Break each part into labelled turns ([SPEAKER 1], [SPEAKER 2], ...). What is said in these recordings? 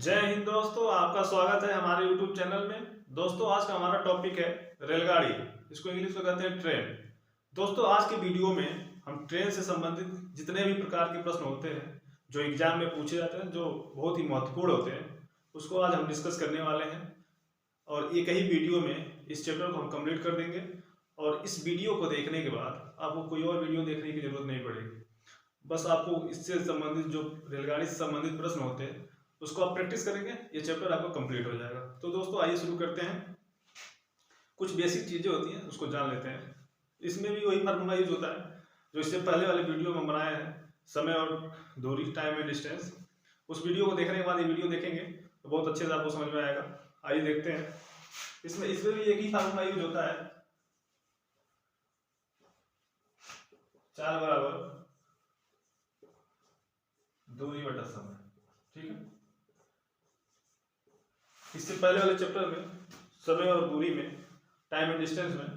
[SPEAKER 1] जय हिंद दोस्तों, आपका स्वागत है हमारे YouTube चैनल में। दोस्तों, आज का हमारा टॉपिक है रेलगाड़ी। इसको इंग्लिश में कहते हैं ट्रेन। दोस्तों, आज की वीडियो में हम ट्रेन से संबंधित जितने भी प्रकार के प्रश्न होते हैं जो एग्जाम में पूछे जाते हैं, जो बहुत ही महत्वपूर्ण होते हैं, उसको आज हम डिस्कस करने वाले हैं। और एक ही वीडियो में इस चैप्टर को हम कंप्लीट कर देंगे। और इस वीडियो को देखने के बाद आपको कोई और वीडियो देखने की जरूरत नहीं पड़ेगी। बस आपको इससे संबंधित जो रेलगाड़ी से संबंधित प्रश्न होते हैं उसको आप प्रैक्टिस करेंगे, ये चैप्टर आपका कंप्लीट हो जाएगा। तो दोस्तों, आइए शुरू करते हैं। कुछ बेसिक चीजें होती हैं उसको जान लेते हैं। इसमें भी वही फार्मूला यूज होता है जो इससे पहले वाले वीडियो में बनाया है, समय और दूरी, टाइम एंड डिस्टेंस। उस वीडियो को देखने के बाद ये वीडियो देखेंगे तो बहुत अच्छे से आपको समझ में आएगा। आइए देखते हैं। इसमें भी एक ही फार्मूला यूज होता है, चाल बराबर दूरी बटा समय। ठीक है, इससे पहले वाले चैप्टर में समय और दूरी में, टाइम एंड डिस्टेंस में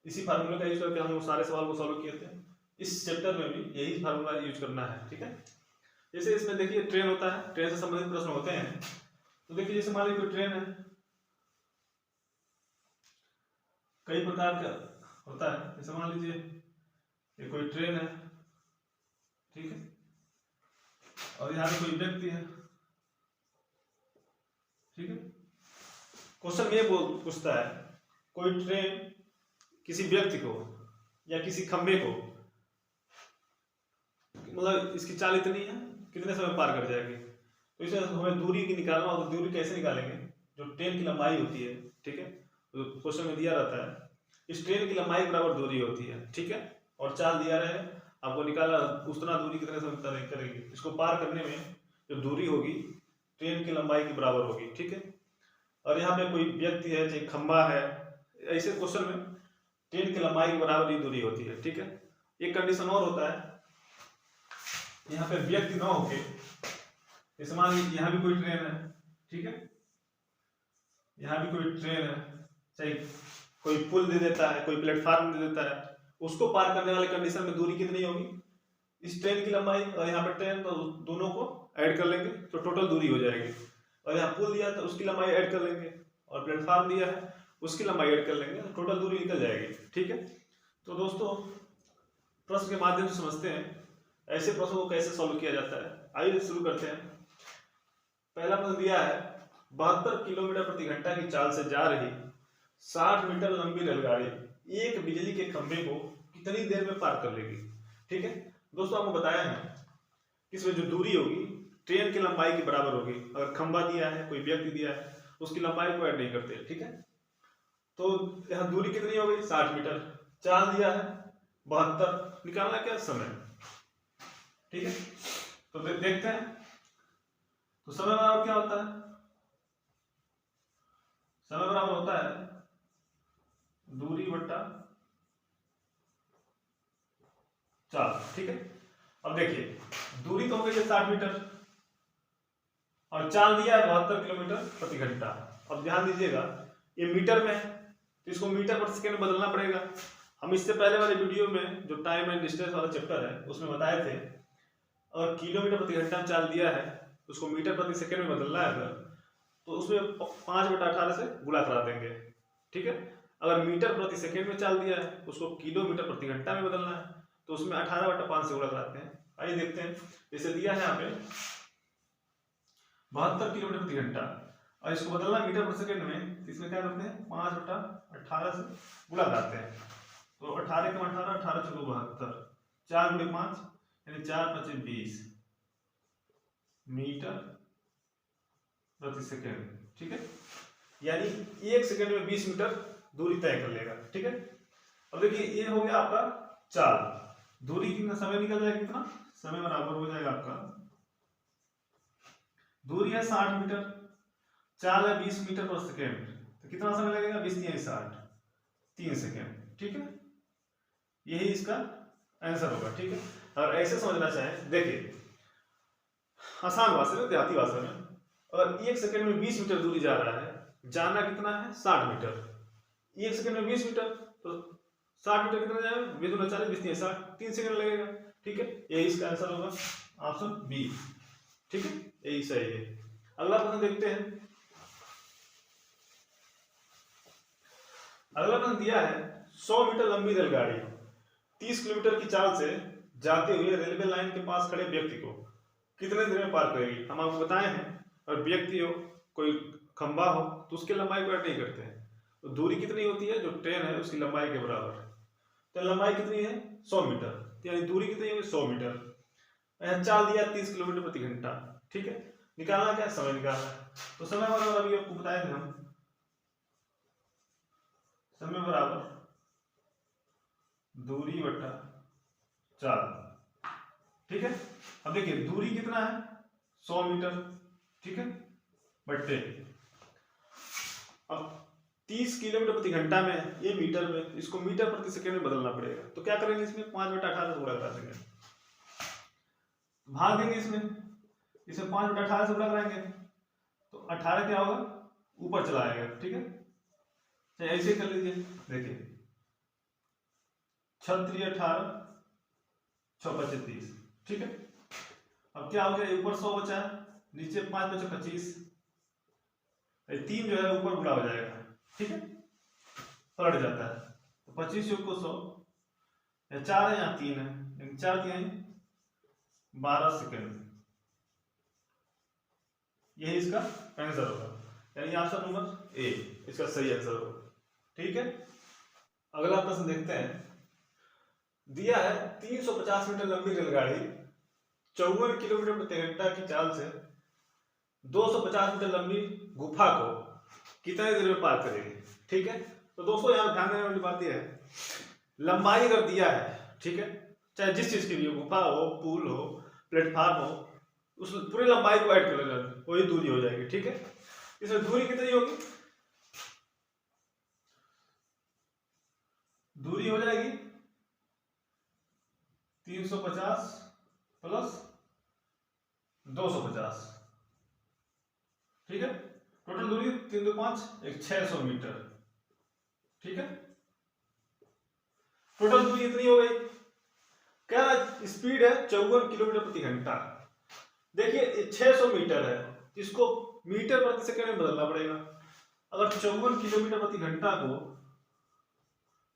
[SPEAKER 1] इसी फार्मूले का यूज करके हम सारे सवाल को सॉल्व किए थे। इस चैप्टर में भी यही फार्मूला यूज करना है। ठीक है, जैसे इसमें देखिए ट्रेन होता है, ट्रेन से संबंधित प्रश्न होते हैं। तो देखिए जैसे मान लीजिए कोई ट्रेन है, कई प्रकार का होता है। जैसे मान लीजिए ये कोई ट्रेन है, ठीक है, और यहाँ पे कोई व्यक्ति है। ठीक है, क्वेश्चन ये पूछता है कोई ट्रेन किसी व्यक्ति को या किसी खंबे को, मतलब इसकी चाल इतनी है, कितने समय पार कर जाएगी। तो इसे हमें दूरी की निकालना हो तो दूरी कैसे निकालेंगे, जो ट्रेन की लंबाई होती है। ठीक है, तो क्वेश्चन में दिया रहता है इस ट्रेन की लंबाई बराबर दूरी होती है। ठीक है, और चाल दिया रहे, आपको निकालना उतना दूरी कितने समय तय करेगी। इसको पार करने में जो दूरी होगी ट्रेन की लंबाई के बराबर होगी। ठीक है, और यहाँ पे कोई व्यक्ति है, चाहे खंबा है, ऐसे क्वेश्चन में ट्रेन की लंबाई के बराबर ही दूरी होती है। ठीक है, एक कंडीशन और होता है, यहाँ पे व्यक्ति ना होके, जैसे मान लीजिए यहाँ भी कोई ट्रेन है। ठीक है, यहाँ भी कोई ट्रेन है, चाहे कोई पुल दे देता है, कोई प्लेटफार्म दे देता है, उसको पार करने वाले कंडीशन में दूरी कितनी होगी, इस ट्रेन की लंबाई और यहाँ पे ट्रेन, तो दोनों को ऐड कर लेंगे तो टोटल दूरी हो जाएगी। और यहाँ पुल दिया तो उसकी लंबाई ऐड कर लेंगे, और प्लेटफार्म दिया है उसकी लंबाई ऐड कर लेंगे, तो टोटल दूरी निकल जाएगी। ठीक है, तो दोस्तों प्रश्न के माध्यम से समझते हैं ऐसे प्रश्नों को कैसे सॉल्व किया जाता है। आइए शुरू करते हैं। पहला प्रश्न दिया है 72 किलोमीटर प्रति घंटा की चाल से जा रही 60 मीटर लंबी रेलगाड़ी एक बिजली के खंभे को कितनी देर में पार कर लेगी। ठीक है, दोस्तों आपको बताया है इसमें जो दूरी होगी ट्रेन की लंबाई के बराबर होगी। अगर खंभा दिया है, कोई व्यक्ति दिया है, उसकी लंबाई को ऐड नहीं करते। ठीक है, तो यहाँ दूरी कितनी हो गई 60 मीटर, चाल दिया है 72, निकालना क्या समय। ठीक है, तो देखते हैं। तो समय बराबर क्या होता है, समय बराबर होता है दूरी बट्टा चाल। ठीक है, अब देखिए दूरी तो हो गई 60 मीटर और चाल दिया है 72 किलोमीटर प्रति घंटा। अब ध्यान दीजिएगा ये मीटर में है तो इसको मीटर प्रति सेकंड में बदलना पड़ेगा। हम इससे पहले वाले वीडियो में जो टाइम एंड डिस्टेंस वाला चैप्टर है उसमें बताए थे, और किलोमीटर प्रति घंटा में चाल दिया है उसको मीटर प्रति सेकंड में बदलना है अगर, तो उसमें 5/18 से गुणा करा देंगे। ठीक है, अगर मीटर प्रति सेकंड में चाल दिया है उसको किलोमीटर प्रति घंटा में बदलना है तो उसमें 18/5 से गुणा कराते हैं। आइए देखते हैं। जैसे दिया है यहाँ पे 72 किलोमीटर प्रति घंटा और इसको बदलना मीटर प्रति सेकंड में, तो इसमें क्या करते हैं 5/18 से गुणा कराते हैं। तो 18 के 18, 18 चौको 72, 4 × 5 यानी 4 × 5 20 मीटर प्रति सेकंड। ठीक है, यानी 1 सेकंड में 20 मीटर दूरी तय कर लेगा। ठीक है, अब देखिए ये हो गया आपका चाल, दूरी कितना समय निकल जाएगा, कितना समय बराबर हो जाएगा आपका, दूरी है 60 मीटर, चाल है 20 मीटर पर सेकेंड, तो कितना समय लगेगा 20 × 60, 3 सेकेंड। ठीक है, यही इसका आंसर होगा। ठीक है, और ऐसे समझना चाहें, देखिए आसान भाषा में, देहाती भाषा में, अगर 1 सेकंड में 20 मीटर दूरी जा रहा है, जाना कितना है 60 मीटर, 1 सेकंड में 20 मीटर, तो 60 मीटर कितना जाएगा 20 × 40, 20 × 60, 3 सेकंड लगेगा। ठीक है, यही इसका आंसर होगा ऑप्शन बी। ठीक है, यही सही है। अगला प्रश्न देखते हैं। अगला प्रश्न दिया है 100 मीटर लंबी रेलगाड़ी 30 किलोमीटर की चाल से जाते हुए रेलवे लाइन के पास खड़े व्यक्ति को कितने देर में पार करेगी। हम आपको बताए हैं, और व्यक्ति हो, कोई खंबा हो, तो उसकी लंबाई को ऐड नहीं करते हैं। तो दूरी कितनी होती है, जो ट्रेन है उसकी लंबाई के बराबर। तो लंबाई कितनी है 100 मीटर, यानी दूरी कितनी होगी 100 मीटर। चाल दिया 30 किलोमीटर प्रति घंटा। ठीक है, निकालना क्या, समय निकालना है। तो समय बराबर अभी आपको बताए थे हम, समय बराबर दूरी बटा चाल। ठीक है, अब देखिए दूरी कितना है 100 मीटर। ठीक है, बट्टे अब 30 किलोमीटर प्रति घंटा में, ये मीटर में, इसको मीटर प्रति सेकंड में बदलना पड़ेगा। तो क्या करेंगे, इसमें 5/18 से गुणा करा देंगे, भाग देंगे इसमें 5/18 से गुणा कराएंगे तो 18 क्या होगा, ऊपर चला आएगा। ठीक है, चाहे ऐसे कर लीजिए। देखिए 6 × 18 6 × 30। ठीक है, अब क्या हो गया, ऊपर 100 बचा है, नीचे 5 × 25, 3 जो है ऊपर गुणा हो जाएगा। ठीक है, पलट जाता है। तो 25 × 100, या 4 है या 3 है, 4 क्या है 12 सेकेंड। यही इसका आंसर होगा, यानी ऑप्शन नंबर ए इसका सही आंसर होगा। ठीक है, अगला प्रश्न देखते हैं। दिया है 350 मीटर लंबी रेलगाड़ी 54 किलोमीटर प्रति घंटा की चाल से 250 मीटर लंबी गुफा को कितने देर में पार करेगी। ठीक है, तो दोस्तों यहाँ ध्यान देने वाली बात यह है, लंबाई अगर दिया है, ठीक है, चाहे जिस चीज की भी हो, गुफा हो, पुल हो, प्लेटफॉर्म हो, उस पूरी लंबाई को ऐड कर लेना, वही दूरी हो जाएगी। ठीक है, इसमें दूरी कितनी होगी, दूरी हो जाएगी 350 प्लस 250। ठीक है, टोटल दूरी 3 2 5 600 मीटर। ठीक है, टोटल दूरी इतनी हो गई। क्या स्पीड है 54 किलोमीटर प्रति घंटा। देखिए 600 मीटर है, इसको मीटर प्रति सेकंड में बदलना पड़ेगा। अगर 54 किलोमीटर प्रति घंटा को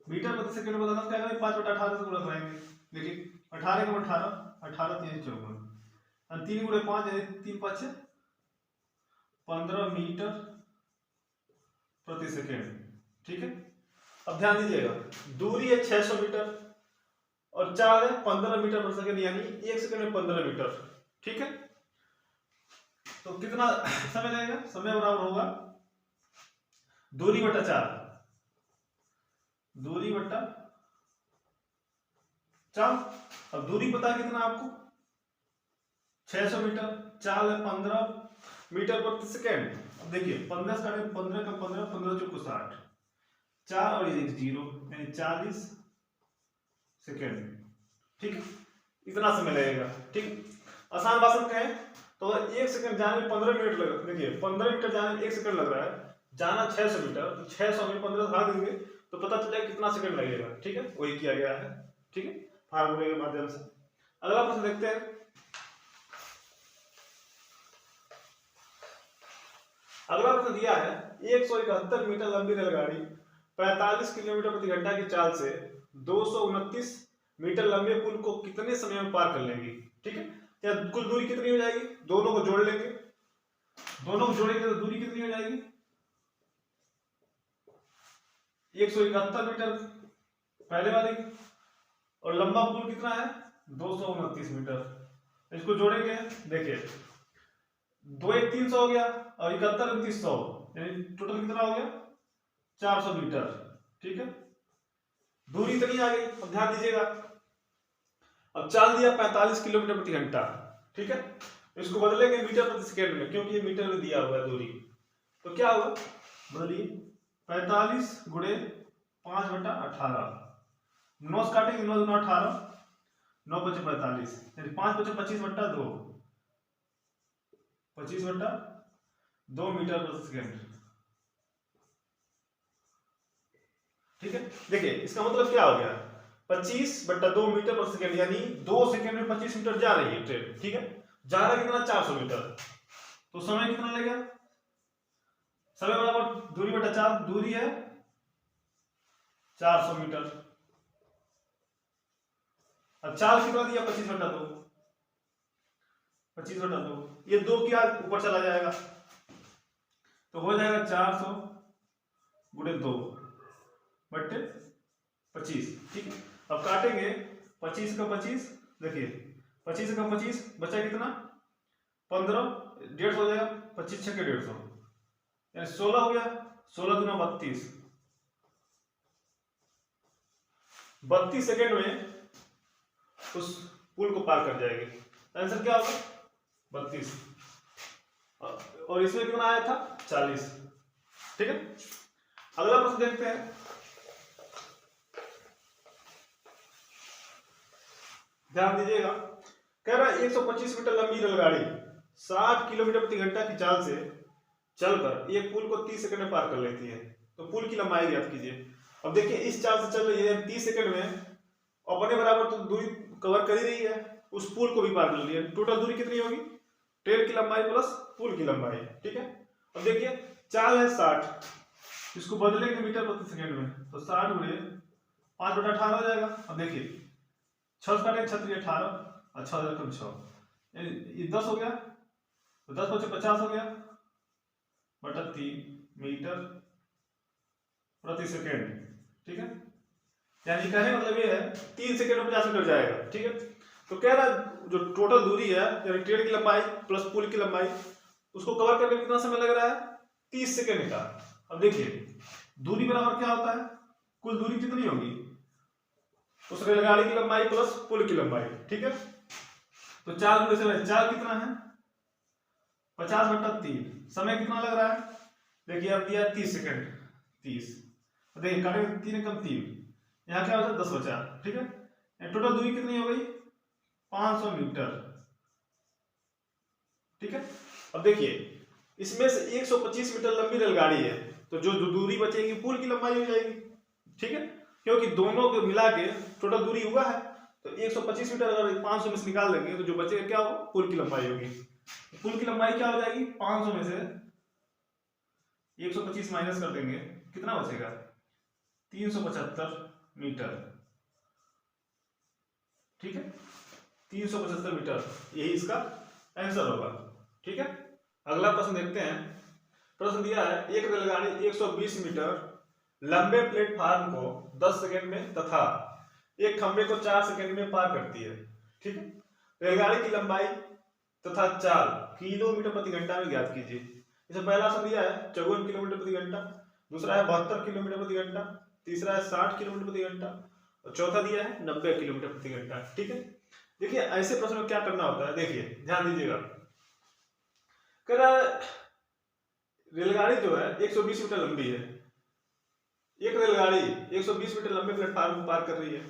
[SPEAKER 1] मीटर प्रति सेकंड में बदलना, क्या करेंगे 5/18 से गुणा कराएंगे। देखिए 18 × 18 18 3 54, 3 × 5 यानी 3 5 15 मीटर प्रति सेकंड। ठीक है, अब ध्यान दीजिएगा, दूरी है 600 मीटर और चाल है 15 मीटर प्रति सेकंड, यानी 1 सेकंड में 15 मीटर। ठीक है, तो कितना समय लगेगा, समय बराबर होगा दूरी बटा चाल, दूरी बटा चाल। अब दूरी पता है कितना आपको 600 मीटर, चाल है 15 मीटर प्रति सेकेंड। अब देखिए 15 का 15 का 15 15 चौको 60, 4 और 1 0 यानी 40 सेकेंड। ठीक, इतना समय लगेगा। ठीक, आसान भाषा में कहें तो 1 सेकंड जाने में 15 मिनट लग, देखिए 15 मीटर जाने में 1 सेकंड लग रहा है, जाना 600 मीटर, तो 600 में 15 भाग देंगे तो पता चलेगा कितना सेकंड लगेगा। ठीक है, वही किया गया है। ठीक है, फार्मूले के माध्यम से। अगला प्रश्न देखते हैं। अगला प्रश्न दिया है 171 मीटर लंबी रेलगाड़ी 45 किलोमीटर प्रति घंटा की चाल से 229 मीटर लंबे पुल को कितने समय में पार कर लेंगी। ठीक है, या कुल दूरी कितनी हो जाएगी, दोनों को जोड़ लेंगे, दोनों को जोड़ेंगे तो दूरी कितनी हो जाएगी 171 मीटर पहले वाले की, और लंबा पुल कितना है 229 मीटर। इसको जोड़ेंगे, देखिए 2 1 300 हो गया और 71 2900, यानी टोटल कितना हो गया 400 मीटर। ठीक है, दूरी इतनी आ गई। अब ध्यान दीजिएगा, अब चाल दिया 45 किलोमीटर प्रति घंटा। ठीक है, इसको बदलेंगे मीटर प्रति सेकेंड में, क्योंकि ये मीटर में दिया हुआ है दूरी। तो क्या होगा, बदलिए 45 गुणे 5/18, 9 से काटेंगे 9 दूना 18, 9 × 5 = 45, यानी 5 × 25/2, 25/2 मीटर प्रति सेकेंड। ठीक है, देखिए इसका मतलब क्या हो गया 25/2 मीटर प्रति सेकेंड, यानी 2 सेकेंड में 25 मीटर जा रही है ट्रेन। ठीक है, जा रहा कितना 400 मीटर। तो समय कितना लगेगा? समय बराबर दूरी बटा 4, दूरी है 400 मीटर। अब चाल कितना दिया? 25/2, 25/2। ये 2 क्या ऊपर चला जाएगा तो हो जाएगा 400 गुणे 2 बट्टे 25। ठीक है, अब काटेंगे 25 का 25, देखिए 25 का 25 बचा कितना? 15, 150 हो जाएगा, 25 छक्के 150 यानी 16 हो गया। 16 दूना 32, 32 सेकेंड में उस पुल को पार कर जाएगी। आंसर क्या होगा? 32। और इसमें कितना आया था? 40। ठीक है, अगला प्रश्न देखते हैं। ध्यान दीजिएगा, कह रहा है 125 मीटर लंबी रेलगाड़ी 60 किलोमीटर प्रति घंटा की चाल से चलकर एक पुल को 30 सेकंड में पार कर लेती है। तो पुल की लंबाई ज्ञात कीजिए। अब देखिए इस चाल से चल रही है 30 सेकंड में, अपने बराबर तो दूरी कवर कर ही रही है, उस पुल को भी पार कर रही है। टोटल दूरी कितनी होगी? ट्रेन की लंबाई प्लस पुल की लंबाई। ठीक है, अब देखिए चाल है 60, इसको बदलेंगे मीटर प्रति सेकंड में तो 60 गुणे 5/18 हो जाएगा। अब देखिए 6 काटेंगे 36 18 और 6 रकम 6 ये 10 हो गया, तो 10 बचे 50 हो गया बटा 3 मीटर प्रति सेकेंड। ठीक है, यानी कहने मतलब ये है 3 सेकेंड में 50 मीटर जाएगा। ठीक है, तो कह रहा है जो टोटल दूरी है यानी ट्रेन की लंबाई प्लस पुल की लंबाई, उसको कवर करने में कितना समय लग रहा है? 30 सेकेंड का। अब देखिए दूरी बराबर क्या होता है? कुल दूरी कितनी होगी? उस रेलगाड़ी की लंबाई प्लस पुल की लंबाई। ठीक है, तो 4 गुणे से चाल कितना है? 50/3। समय कितना लग रहा है? देखिए अब दिया 30 सेकेंड, 30 देखिए काटेंगे 3 कम 3, यहाँ क्या बचा? 10 बचा। ठीक है, टोटल दूरी कितनी हो गई? 500 मीटर। ठीक है, अब देखिए इसमें से 125 मीटर लंबी रेलगाड़ी है, तो जो दूरी बचेगी पुल की लंबाई हो जाएगी। ठीक है, क्योंकि दोनों को मिला के टोटल दूरी हुआ है, तो 125 मीटर अगर 500 में से निकाल देंगे तो जो बचेगा क्या होगा? पुल की लंबाई होगी। पुल की लंबाई क्या हो जाएगी? 500 में से 125 माइनस कर देंगे, कितना बचेगा? 375 मीटर। ठीक है, 375 मीटर यही इसका आंसर होगा। ठीक है, अगला प्रश्न देखते हैं। प्रश्न दिया है एक रेलगाड़ी 120 मीटर लंबे प्लेटफार्म को 10 सेकंड में तथा एक खंबे को 4 सेकंड में पार करती है। ठीक है, रेलगाड़ी की लंबाई तथा चाल किलोमीटर प्रति घंटा में ज्ञात कीजिए। इसमें पहला ऑप्शन दिया है 54 किलोमीटर प्रति घंटा, दूसरा है 72 किलोमीटर प्रति घंटा, तीसरा है 60 किलोमीटर प्रति घंटा और चौथा दिया है 90 किलोमीटर प्रति घंटा। ठीक है, देखिए ऐसे प्रश्न में क्या करना होता है, देखिए ध्यान दीजिएगा। कह रहा है रेलगाड़ी जो है 120 मीटर लंबी है, एक रेलगाड़ी 120 मीटर लंबे प्लेटफार्म को पार कर रही है।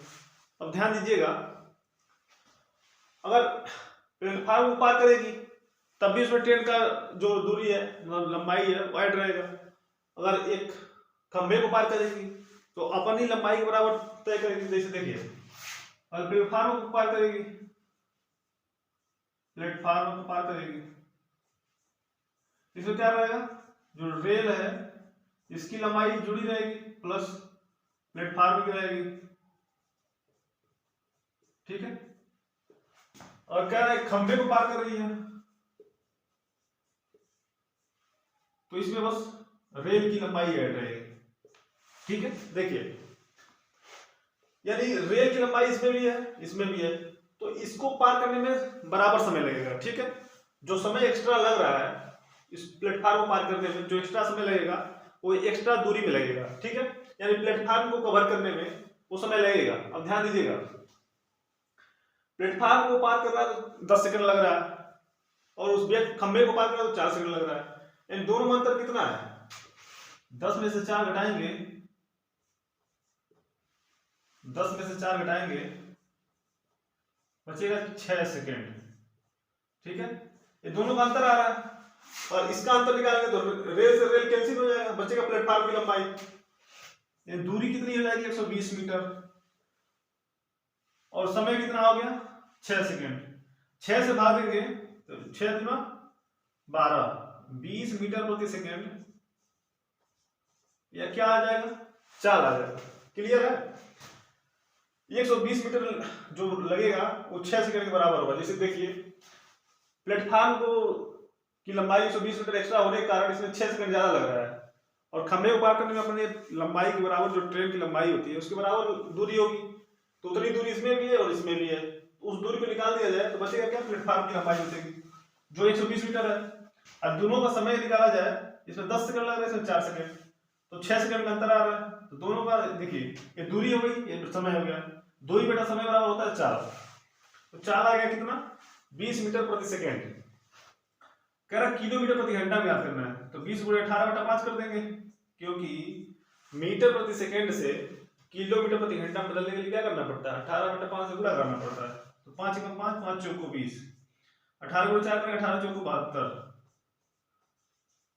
[SPEAKER 1] अब ध्यान दीजिएगा, अगर प्लेटफार्म को पार करेगी तब भी उसमें ट्रेन का जो दूरी है मतलब लंबाई है वाइड रहेगा। अगर एक खंभे को पार करेगी तो अपनी लंबाई के बराबर तय करेगी। जैसे देखिए अगर प्लेटफार्म को पार करेगी, प्लेटफार्म को पार करेगी, इसमें क्या रहेगा? जो रेल है इसकी लंबाई जुड़ी रहेगी प्लस प्लेटफार्म की रहेगी। ठीक है, और क्या है खंभे को पार कर रही है तो इसमें बस रेल की लंबाई ऐड रहेगी। ठीक है, देखिए यानी रेल की लंबाई इसमें भी है इसमें भी है, तो इसको पार करने में बराबर समय लगेगा। ठीक है, जो समय एक्स्ट्रा लग रहा है इस प्लेटफार्म को पार करने में, जो एक्स्ट्रा समय लगेगा वो एक्स्ट्रा दूरी में लगेगा। ठीक है, यानी प्लेटफार्म को कवर करने में वो समय लगेगा। अब ध्यान दीजिएगा, प्लेटफार्म को पार कर रहा है तो 10 सेकंड लग रहा है और उस खंभे को पार कर रहा है तो 4 सेकंड लग रहा है। इन दोनों में अंतर कितना है? 10 में से 4 घटाएंगे, 10 में से 4 घटाएंगे बचेगा 6 सेकंड। ठीक है, ये दोनों का अंतर आ रहा है और इसका अंतर निकालेंगे तो रेल से रेल कैंसिल हो जाएगा, बचेगा प्लेटफार्म की लंबाई। ये दूरी कितनी हो जाएगी? 120 मीटर और समय कितना हो गया? 6 सेकंड। 6 से भागेंगे तो 6 दूना 20 मीटर प्रति सेकेंड, या क्या आ जाएगा, चाल आ जाएगा। क्लियर है? 120 मीटर जो लगेगा वो 6 सेकंड के बराबर होगा। जैसे देखिए प्लेटफॉर्म को की लंबाई 120 मीटर एक्स्ट्रा होने के कारण इसमें 6 सेकंड ज्यादा लग रहा है, और खंभे को पार करने में अपने लंबाई के बराबर जो ट्रेन की लंबाई होती है उसके बराबर दूरी होगी, तो उतनी दूरी इसमें भी है और इसमें भी है। उस दूरी को निकाल दिया जाए तो बचेगा क्या, प्लेटफॉर्म की लंबाई बचेगी जो 120 मीटर है। अब दोनों का समय निकाला जाए, इसमें 10 सेकंड लग रहा है, इसमें 4 सेकंड, तो 6 सेकंड का अंतर आ रहा है। तो दोनों का देखिए ये दूरी हो गई, ये समय हो गया, 2 ही बटा समय बराबर होता है 4, तो 4 आ गया कितना, 20 मीटर प्रति सेकेंड। कह रहा किलोमीटर प्रति घंटा में याद करना है, तो 20 गुणे 18/5 कर देंगे, क्योंकि मीटर प्रति सेकेंड से किलोमीटर प्रति घंटा बदलने के लिए क्या करना पड़ता है, 18/5 से गुणा करना पड़ता है। तो 5 × 5 5 चौको 20, 18 गुणे 4 करेंगे 18 चौको 72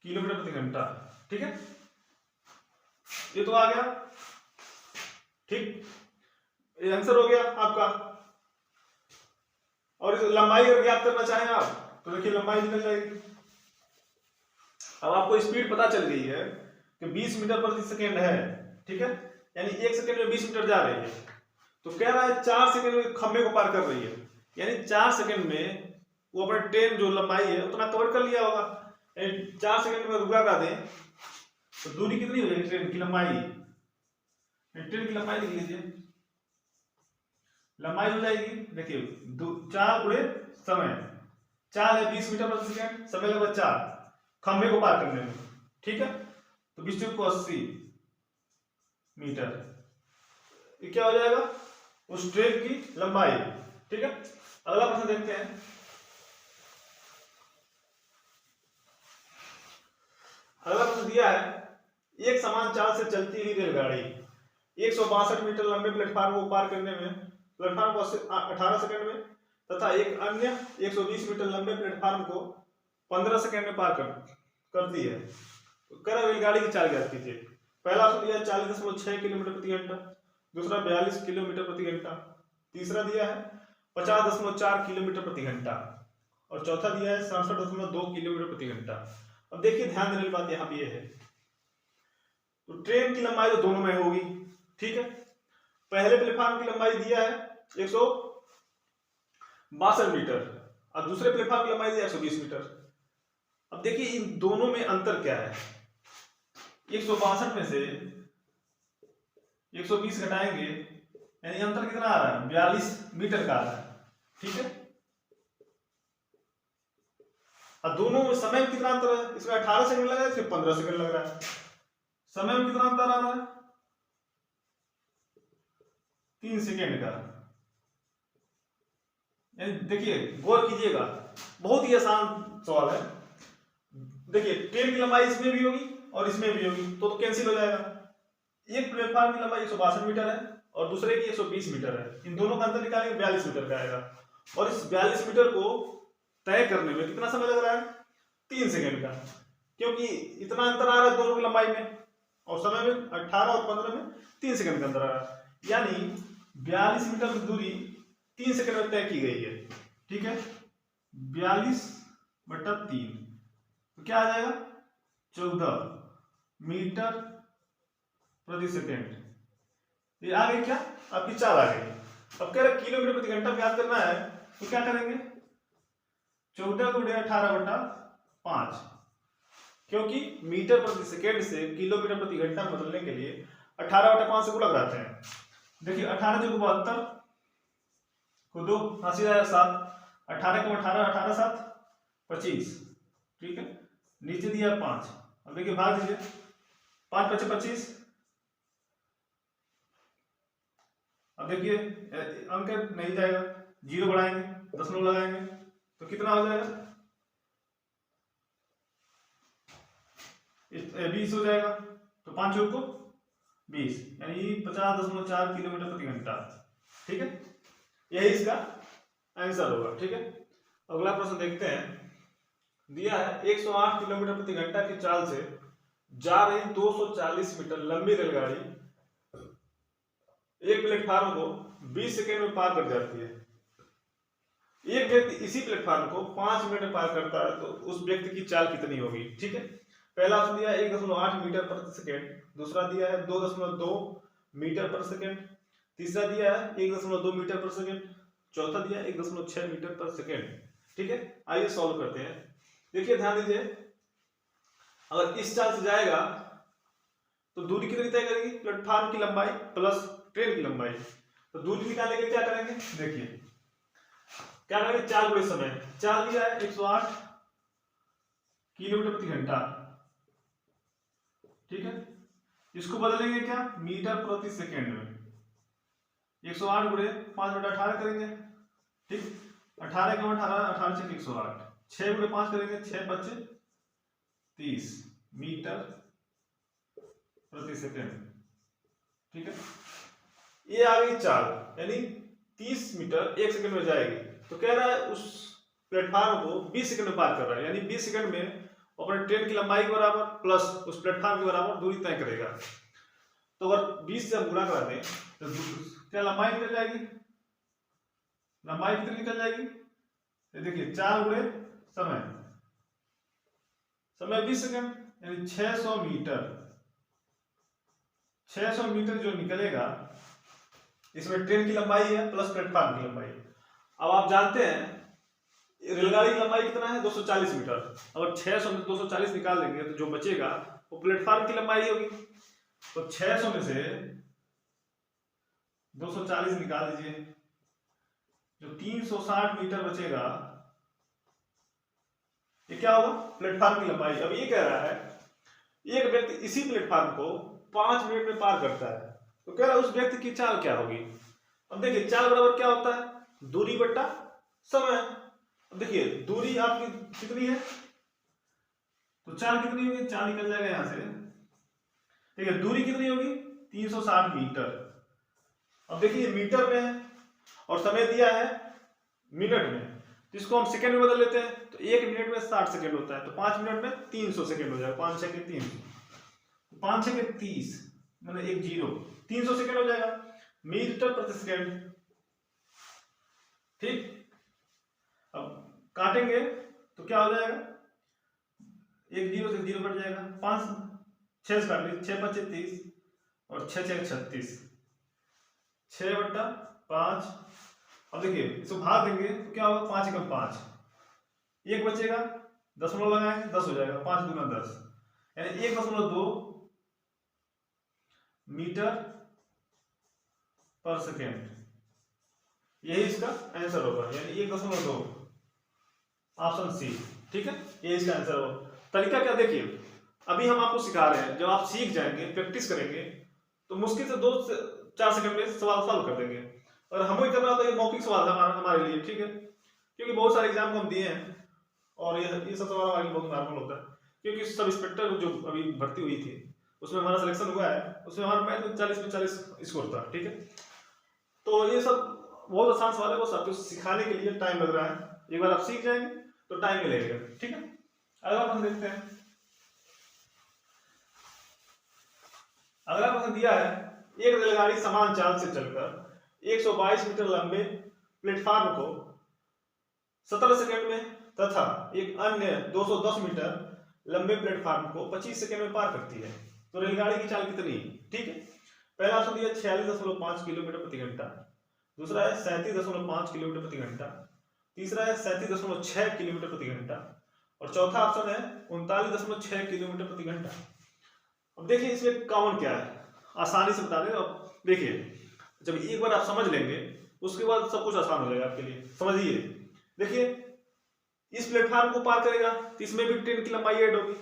[SPEAKER 1] किलोमीटर प्रति घंटा। ठीक है, ये तो आ गया। ठीक, ये आंसर हो गया आपका। और इस लंबाई अगर ज्ञात करना चाहें आप तो देखिए लंबाई निकल जाएगी। अब आपको स्पीड पता चल गई है कि 20 मीटर प्रति सेकेंड है। ठीक है, यानी 1 सेकेंड में 20 मीटर जा रही है, तो कह रहा है 4 सेकेंड में खंभे को पार कर रही है, यानी 4 सेकेंड में वो अपने ट्रेन जो लंबाई है उतना कवर कर लिया होगा। 4 सेकेंड में रुका कर दें तो दूरी कितनी हो जाएगी, ट्रेन की लंबाई, ट्रेन की लंबाई लिख लीजिए, लंबाई हो जाएगी देखिए 4 गुणे समय, 4 है 20 मीटर प्रति सेकेंड, समय लगभग 4 खंभे को पार करने में। ठीक है, तो 20 को 80 मीटर, ये क्या हो जाएगा, उस ट्रेन की लंबाई। ठीक है, अगला प्रश्न देखते हैं। अगला प्रश्न दिया है, एक समान चाल से चलती हुई रेलगाड़ी 162 मीटर लंबे प्लेटफार्म को पार करने में प्लेटफार्म को 18 सेकंड में तथा एक अन्य 120 मीटर लंबे प्लेटफार्म को 15 सेकंड में पार करती है। तो कह रहा रेलगाड़ी की चाल ज्ञात कीजिए। पहला ऑप्शन दिया है 40.6 किलोमीटर प्रति घंटा, दूसरा 42 किलोमीटर प्रति घंटा, तीसरा दिया है 50.4 किलोमीटर प्रति घंटा, और चौथा दिया है 67.2 किलोमीटर प्रति घंटा। अब देखिए ध्यान देने की बात यहाँ भी है, तो ट्रेन की लंबाई तो दोनों में होगी। ठीक है, पहले प्लेटफार्म की लंबाई दिया है 162 मीटर और दूसरे प्लेटफार्म की लंबाई दिया 120 मीटर। अब देखिए इन दोनों में अंतर क्या है, 162 में से 120 घटाएंगे यानी अंतर कितना आ रहा है, 42 मीटर का आ रहा है। ठीक है, और दोनों में समय में कितना अंतर है, इसमें 18 सेकंड लग रहा है, इसमें 15 सेकंड लग रहा है। समय में कितना अंतर आ रहा है, 3 सेकंड का। यानी देखिए गौर कीजिएगा, बहुत ही आसान सवाल है। देखिए ट्रेन की लंबाई इसमें भी होगी और इसमें भी होगी, तो कैंसिल हो जाएगा। एक प्लेटफार्म की लंबाई 162 मीटर है और दूसरे की 120 मीटर है, इन दोनों का अंतर निकालेंगे 42 मीटर का आएगा, और इस 42 मीटर को तय करने में कितना समय लग रहा है, 3 सेकंड का, क्योंकि इतना अंतर आ रहा है दोनों की लंबाई में, और समय में 18 और 15 में 3 सेकंड का अंतर आ रहा है, यानी 42 मीटर की दूरी 3 सेकंड में तय की गई है। ठीक है, 42/3 तो क्या आ जाएगा, 14 मीटर प्रति सेकेंड। ये आ गई क्या, आपकी चाल आ गई। अब कह रहे किलोमीटर प्रति घंटा ज्ञात करना है, तो क्या करेंगे, 14 गुणे 18/5, क्योंकि मीटर प्रति सेकेंड से किलोमीटर प्रति घंटा बदलने के लिए 18/5 से गुणा कराते हैं। देखिए 18 × 72 को 2 80 जाएगा 7, 18 × 18 18 7 25। ठीक है, नीचे दिया 5, अब देखिए भाग दीजिए, 5 × 5 = 25। अब देखिए अंक नहीं जाएगा, 0 बढ़ाएंगे, दशमलव लगाएंगे तो कितना हो जाएगा, 20 हो जाएगा। तो 5 चौको 20 यानी 50.4 किलोमीटर प्रति घंटा। ठीक है, यही इसका आंसर होगा। ठीक है, अगला प्रश्न देखते हैं। दिया है 108 किलोमीटर प्रति घंटा की चाल से जा रही 240 मीटर लंबी रेलगाड़ी एक प्लेटफार्म को 20 सेकेंड में पार कर जाती है। एक व्यक्ति इसी प्लेटफॉर्म को 5 मिनट में पार करता है तो उस व्यक्ति की चाल कितनी होगी। ठीक है, पहला ऑप्शन दिया है 1.8 मीटर प्रति सेकेंड, दूसरा दिया है 2.2 मीटर पर सेकेंड, तीसरा दिया है 1.2 मीटर पर सेकेंड, चौथा दिया है 1.6 मीटर पर सेकेंड। ठीक है, आइए सॉल्व करते हैं। देखिए ध्यान दीजिए, अगर इस चाल से जाएगा तो दूरी कितनी तय करेगी, प्लेटफॉर्म की लंबाई प्लस ट्रेन की लंबाई। तो दूरी निकालेंगे, क्या करेंगे, देखिए क्या करेंगे, चाल गुणे समय। चाल दिया है 108 किलोमीटर प्रति घंटा। ठीक है, इसको बदलेंगे क्या, मीटर प्रति सेकेंड में। 108 गुणे 5/18 करेंगे। ठीक, 18 का 18, 18 से 108, 6 गुणे 5 करेंगे, 6 5 30 मीटर प्रति सेकेंड। ठीक है, ये आ गई चाल, यानी 30 मीटर 1 सेकंड में जाएगी। तो कह रहा है उस प्लेटफॉर्म को 20 सेकंड में पार कर रहा है, यानी 20 सेकंड में अपने ट्रेन की लंबाई के बराबर प्लस उस प्लेटफॉर्म के बराबर दूरी तय करेगा। तो अगर 20 से हम गुणा करा दें तो क्या लंबाई निकल जाएगी, लंबाई कितनी निकल जाएगी, देखिए 4 गुणे समय, समय 20 सेकंड, यानी 600 मीटर। 600 मीटर जो निकलेगा, इसमें ट्रेन की लंबाई है प्लस प्लेटफॉर्म की लंबाई। अब आप जानते हैं रेलगाड़ी की लंबाई कितना है, 240 मीटर। अगर 600 में 240 निकाल देंगे तो जो बचेगा वो प्लेटफॉर्म की लंबाई होगी। तो 600 में से 240 निकाल दीजिए, जो 360 मीटर बचेगा ये क्या होगा, प्लेटफॉर्म की लंबाई। अब ये कह रहा है एक व्यक्ति इसी प्लेटफॉर्म को 5 मिनट में पार करता है, तो कह रहा है उस व्यक्ति की चाल क्या होगी। अब देखिए चाल बराबर क्या होता है, दूरी बट्टा समय। अब देखिए दूरी आपकी कितनी है, तो चाल कितनी होगी, चाल निकल जाएगा यहां से। देखिए दूरी कितनी होगी, 360 मीटर। अब देखिए मीटर में है और समय दिया है मिनट में, जिसको हम सेकंड में बदल लेते हैं तो 1 मिनट में 60 सेकंड होता है, तो 5 मिनट में 300 सेकंड हो जाएगा। 5 सेकंड 300, 5 सेकंड 30, मतलब 1 0, 300 सेकंड हो जाएगा मीटर प्रति सेकंड। ठीक, अब काटेंगे तो क्या हो जाएगा, 1 0 से 0 कट जाएगा, 5 6 से काट लीजिए, 6 5 30 और 6 6 36, 6/5। अब देखिए इसको भाग देंगे तो क्या होगा, 5 एकम 5, 1 बचेगा, दशमलव लगाएंगे 10 हो जाएगा, 5 दूना 10, यानी 1.2 मीटर पर सेकेंड। यही इसका आंसर होगा, यानी 1.2, ऑप्शन सी। ठीक है, ये इसका आंसर होगा। तरीका क्या, देखिए अभी हम आपको सिखा रहे हैं, जब आप सीख जाएंगे प्रैक्टिस करेंगे तो मुश्किल से 2 से 4 सेकंड में सवाल सॉल्व कर देंगे। और हमें करना होता है ये मौखिक सवाल है हमारे लिए। ठीक है, क्योंकि बहुत सारे एग्जाम को हम दिए हैं और ये सब सवाल हमारे लिए बहुत नॉर्मल होता है, क्योंकि सब इंस्पेक्टर जो अभी भर्ती हुई थी उसमें हमारा सिलेक्शन हुआ है, उसमें हमारा मैथ में 40 में 40 स्कोर था। ठीक है, तो ये सब बहुत आसान सवाल है, वो साथियों सिखाने के लिए टाइम लग रहा है। एक बार आप सीख जाएंगे तो टाइम मिलेगा। ठीक है, अगला प्रश्न देखते हैं। अगला प्रश्न दिया है, एक रेलगाड़ी समान चाल से चलकर 122 मीटर लंबे प्लेटफॉर्म को 17 सेकंड में तथा एक अन्य 210 मीटर लंबे प्लेटफॉर्म को 25 सेकंड में पार करती है, तो रेलगाड़ी की चाल कितनी है। ठीक है, पहला ऑप्शन दिया 46.5 किलोमीटर प्रति घंटा, दूसरा है 37.5 किलोमीटर प्रति घंटा, तीसरा है 37.6 किलोमीटर प्रति घंटा और चौथा ऑप्शन है 39.6 किलोमीटर प्रति घंटा। अब देखिए इसमें कॉमन क्या है, आसानी से बता दें। अब देखिए जब एक बार आप समझ लेंगे उसके बाद सब कुछ आसान हो जाएगा आपके लिए। समझिए, देखिए इस प्लेटफॉर्म को पार करेगा तो इसमें भी ट्रेन की लंबाई ऐड होगी।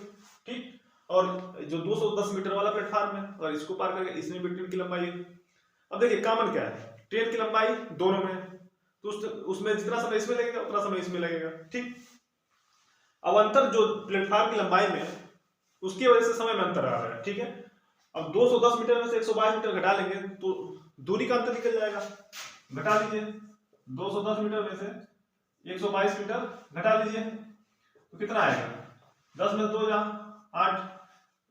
[SPEAKER 1] ठीक, और जो 210 मीटर वाला प्लेटफॉर्म है और इसको पार करेगा, इसमें भी ट्रेन की लंबाई है। अब देखिए कॉमन क्या है, ट्रेन की लंबाई दोनों में है, तो उसमें जितना समय इसमें लगेगा उतना समय इसमें लगेगा। ठीक, अब अंतर जो प्लेटफॉर्म की लंबाई में उसकी वजह से समय में अंतर आ रहा है। ठीक है, अब 210 मीटर में से 122 मीटर घटा लेंगे तो दूरी का अंतर निकल जाएगा। घटा लीजिए, 210 मीटर में से 122 मीटर घटा लीजिए तो कितना आएगा, 10 में 2 जा 8,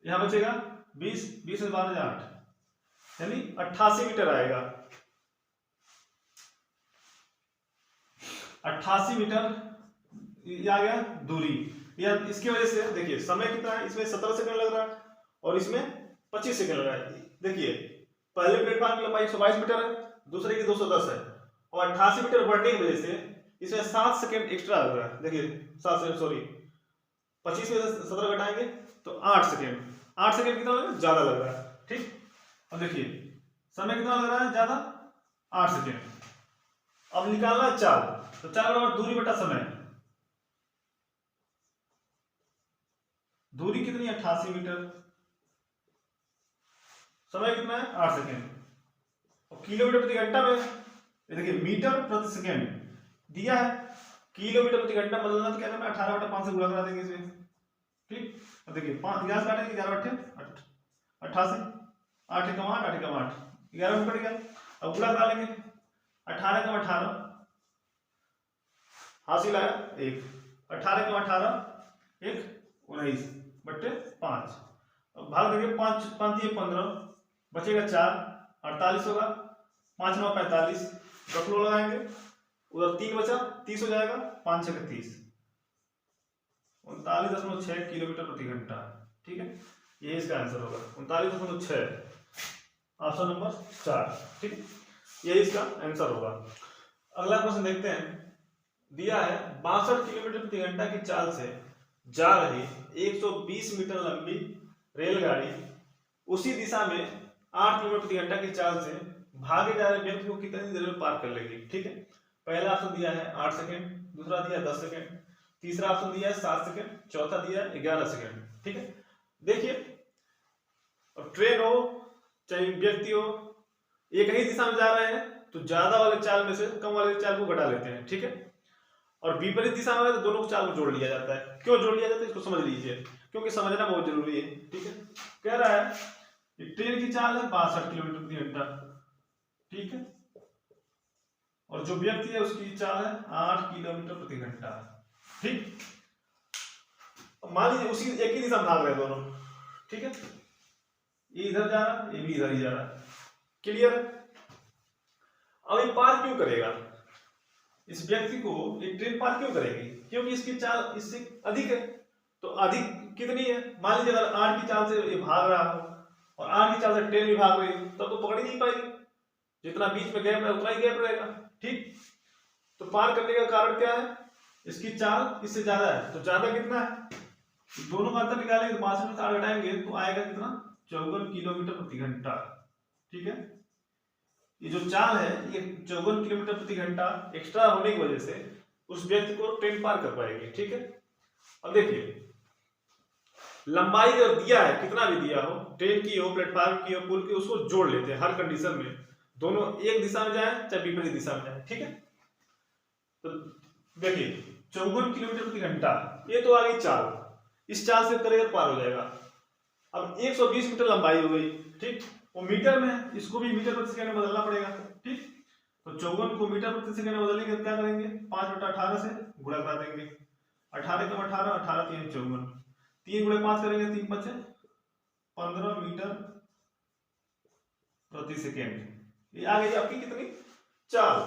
[SPEAKER 1] यहां बचेगा 20, 20 में 12 जा 8, यानी 88 मीटर आएगा। 88 मीटर ये आ गया दूरी। या इसकी वजह से देखिए समय कितना है, इसमें 17 सेकंड लग रहा है और इसमें 25 सेकंड लग रहा है। देखिए पहले प्लेटफॉर्म की लंबाई 122 मीटर है, दूसरे की 210 है और 88 मीटर बढ़ने की वजह से इसमें 7 सेकंड एक्स्ट्रा लग रहा है। देखिए 7 सेकंड सॉरी 25 में से 17 घटाएंगे तो 8 सेकंड। 8 सेकंड कितना लग रहा है, ज्यादा लग रहा है। ठीक, अब देखिए समय कितना लग रहा है, ज्यादा 8 सेकंड। अब निकालना है चाल, तो चाल बराबर दूरी बटा समय। दूरी कितनी है 88 मीटर, समय कितना है 8 सेकंड। और किलोमीटर प्रति घंटा में ये देखिए मीटर प्रति सेकंड दिया है, किलोमीटर प्रति घंटा बदलना तो क्या करना, 18/5 से गुणा करा देंगे इसमें। ठीक, अब देखिए 5 11 काटेंगे, 11 8 88, 8 एकम 8, 8 एकम 8, 11 में कट गया। अब गुणा करा लेंगे, 18 एकम 18 हासिल आया 1, 18 एकम 18 1 19/5। अब भाग देंगे, 5 5 दिए 15 बचेगा 4, 48 होगा, 5 9 45 रखलो लगाएंगे, उधर 3 बचा 30 हो जाएगा, 5 6 30 39.6 किलोमीटर प्रति घंटा। ठीक है, ये इसका आंसर होगा 39.6, ऑप्शन नंबर 4। ठीक है, ये इसका आंसर होगा। अगला क्वेश्चन देखते हैं, दिया है 62 किलोमीटर प्रति घंटा की चाल से जा रही 120 मीटर लंबी रेलगाड़ी उसी दिशा में 8 किलोमीटर प्रति घंटा की चाल से भागे जा रहे व्यक्ति को कितनी देर में पार कर लेगी। ठीक है, पहला ऑप्शन दिया है 8 सेकंड, दूसरा दिया है 10 सेकंड, तीसरा ऑप्शन दिया है 7 सेकंड, चौथा दिया है 11 सेकंड। ठीक है, देखिए अब ट्रेन हो चाहे व्यक्ति हो, एक ही दिशा में जा रहे हैं तो ज्यादा वाले चाल में से कम वाले चाल को घटा लेते हैं। ठीक है, और विपरीत दिशा में तो दोनों चाल को जोड़ लिया जाता है। क्यों जोड़ लिया जाता है इसको समझ लीजिए, क्योंकि समझना बहुत जरूरी है। ठीक है, कह रहा है कि ट्रेन की चाल है 62 किलोमीटर प्रति घंटा। ठीक है, और जो व्यक्ति है उसकी चाल है 8 किलोमीटर प्रति घंटा। ठीक, मान लीजिए उसी एक ही दिशा में भाग रहे हैं दोनों। ठीक है, ये इधर जा रहा है, ये भी इधर ही जा रहा है। क्लियर? अब ये पार क्यों करेगा, इस व्यक्ति को एक ट्रेन पार क्यों करेगी, क्योंकि इसकी चाल इससे अधिक है। तो अधिक कितनी है, मान लीजिए अगर 8 की चाल से ये भाग रहा हो और 8 की चाल से ट्रेन भी भाग रही है तब तो पकड़ ही नहीं पाएगी, जितना बीच में गैप है उतना ही गैप रहेगा। ठीक, तो पार करने का कारण क्या है, इसकी चाल इससे ज्यादा है। तो ज्यादा कितना है, दोनों का अंतर निकालेंगे तो 62 में 8 घटाएंगे तो आएगा कितना, 54 किलोमीटर प्रति घंटा। ठीक है, ये जो चाल है ये 54 किलोमीटर प्रति घंटा एक्स्ट्रा होने की वजह से उस व्यक्ति को ट्रेन पार कर पाएगी। ठीक है, अब देखिए लंबाई अगर दिया है, कितना भी दिया हो, ट्रेन की हो, प्लेटफॉर्म की हो, पुल की, उसको जोड़ लेते हैं हर कंडीशन में, दोनों एक दिशा में जाए चाहे विपरीत दिशा में जाए। ठीक है, तो देखिए 54 किलोमीटर प्रति घंटा ये तो आ गई चाल, इस चाल से करेगा पार हो जाएगा। अब 120 मीटर लंबाई हो गई। ठीक, वो मीटर में, इसको भी मीटर प्रति सेकंड में बदलना पड़ेगा। ठीक, तो 54 को मीटर प्रति सेकंड में बदलेंगे तो क्या करेंगे, 5/18 से गुणा करा देंगे, 18 कम 18, 18 3 54, 3 गुणे 5 करेंगे 3 5 15 मीटर प्रति सेकंड। ये आ गई आपकी कितनी चाल,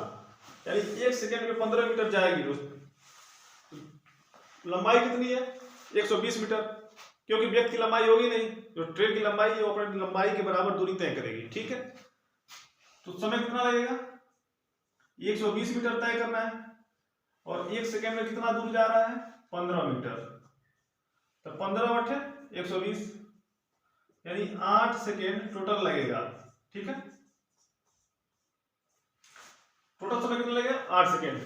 [SPEAKER 1] यानी 1 सेकंड में 15 मीटर जाएगी। लंबाई कितनी है 120 मीटर, क्योंकि व्यक्ति की लंबाई होगी नहीं, जो ट्रेन की लंबाई है वो अपनी लंबाई के बराबर दूरी तय करेगी। ठीक है, तो समय कितना लगेगा, 120 मीटर तय करना है और 1 सेकंड में कितना दूर जा रहा है 15 मीटर, तो 15/8 120 यानी 8 सेकंड टोटल लगेगा। ठीक है, टोटल समय कितना लगेगा 8 सेकंड,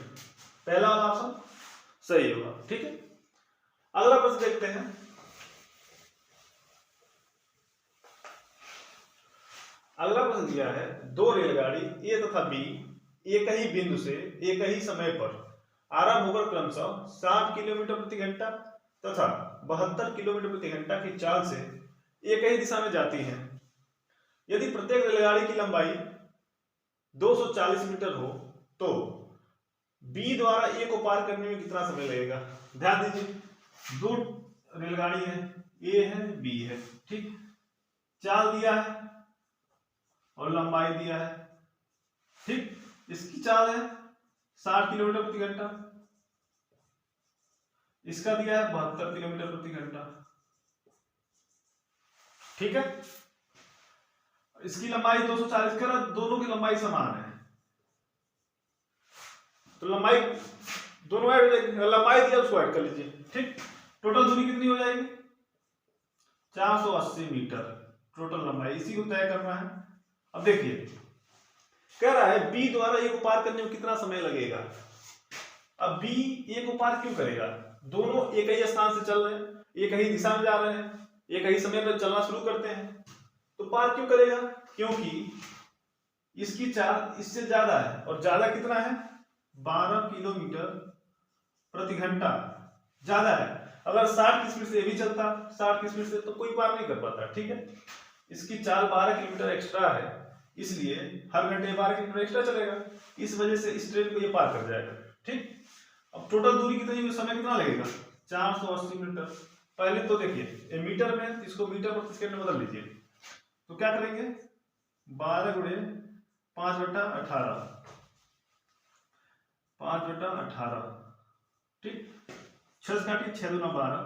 [SPEAKER 1] पहला वाला ऑप्शन सही होगा। ठीक है, अगला प्रश्न देखते हैं, अगला प्रश्न दिया है दो रेलगाड़ी ए तथा बी एक ही बिंदु से एक ही समय पर आरंभ होकर क्रमशः 60 किलोमीटर प्रति घंटा तथा 72 किलोमीटर प्रति घंटा की चाल से एक ही दिशा में जाती हैं। यदि प्रत्येक रेलगाड़ी की लंबाई 240 मीटर हो तो बी द्वारा ए को पार करने में कितना समय लगेगा। ध्यान दीजिए, दो रेलगाड़ी है, ए है बी है। ठीक, चाल दिया है और लंबाई दिया है। ठीक, इसकी चाल है 60 किलोमीटर प्रति घंटा, इसका दिया है 72 किलोमीटर प्रति घंटा। ठीक है, इसकी लंबाई 240 कर, दोनों की लंबाई समान है, तो लंबाई दोनों ऐड हो जाएगी, लंबाई दिया उसको ऐड कर लीजिए। ठीक, टोटल दूरी कितनी हो जाएगी? 480 मीटर टोटल लंबाई, इसी को तय करना है। अब देखिए कह रहा है बी द्वारा ए को पार करने में कितना समय लगेगा। अब बी ए को पार क्यों करेगा? दोनों एक ही स्थान से चल रहे हैं, एक ही दिशा में जा रहे हैं, एक ही समय पर चलना शुरू करते हैं, तो पार क्यों करेगा? क्योंकि इसकी चाल इससे ज्यादा है, और ज्यादा कितना है? 12 किलोमीटर प्रति घंटा ज्यादा है। अगर 60 की स्पीड से ये भी चलता 60 की स्पीड से, तो कोई पार नहीं कर पाता। ठीक है, इसकी चाल 12 किलोमीटर एक्स्ट्रा है, इसलिए हर घंटे 12 किलोमीटर एक्स्ट्रा चलेगा, इस वजह से इस ट्रेन को ये पार कर जाएगा। ठीक, अब टोटल दूरी कितनी हुई, समय कितना लगेगा? 480 मीटर। पहले तो देखिए मीटर में, इसको मीटर प्रति सेकंड में बदल लीजिए, तो क्या करेंगे? 12 गुणे 5/18, 5/18। ठीक, 6 काटिए, 6 दूना 12,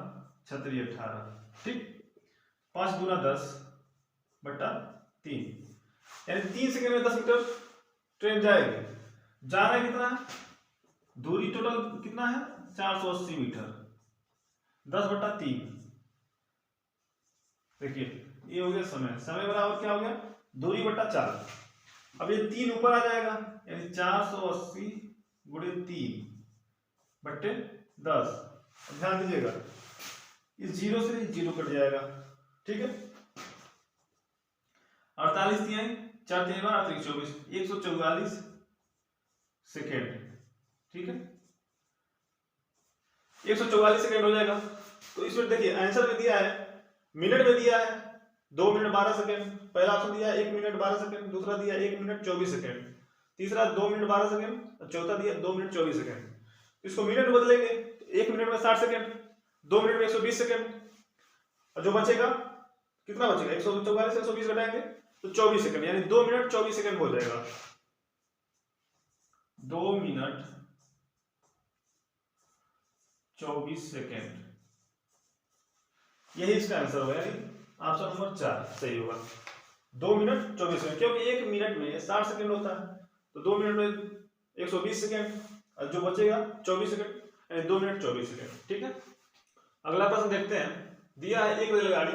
[SPEAKER 1] 6 18। ठीक, 5 दूना 10/3, यानी 3 सेकंड में 10 मीटर ट्रेन जाएगी। जाना कितना है? दूरी टोटल कितना है? 480 मीटर, 10/3। देखिए ये हो गया समय, समय बराबर क्या हो गया? दूरी बटा चाल। अब ये 3 ऊपर आ जाएगा, यानी 480 गुणे 3/10। ध्यान दीजिएगा इस 0 से 0 कट जाएगा। ठीक है, 48 दिया, 4 3 12 24, 144 सेकेंड। ठीक है, 144 सेकेंड हो जाएगा। तो इसमें देखिए आंसर में दिया है, मिनट में दिया है 2 मिनट 12 सेकेंड, पहला ऑप्शन दिया है 1 मिनट 12 सेकेंड, दूसरा दिया 1 मिनट 24 सेकेंड, तीसरा 2 मिनट 12 सेकेंड, चौथा दिया 2 मिनट 24 सेकेंड। इसको मिनट में बदलेंगे, 1 मिनट में 60 सेकेंड, 2 मिनट में 120 सेकेंड, और जो बचेगा कितना बचेगा? 144 से 120 घटाएंगे तो 24 सेकेंड, यानी 2 मिनट 24 सेकेंड हो जाएगा। 2 मिनट 24 सेकेंड, यही इसका आंसर होगा, यानी ऑप्शन नंबर 4 सही होगा। 2 मिनट 24 सेकेंड, क्योंकि 1 मिनट में 60 सेकेंड होता है, तो 2 मिनट में 120 सेकेंड, और जो बचेगा 24 सेकेंड, यानी 2 मिनट 24 सेकेंड। ठीक है, अगला प्रश्न देखते हैं। दिया है एक रेलगाड़ी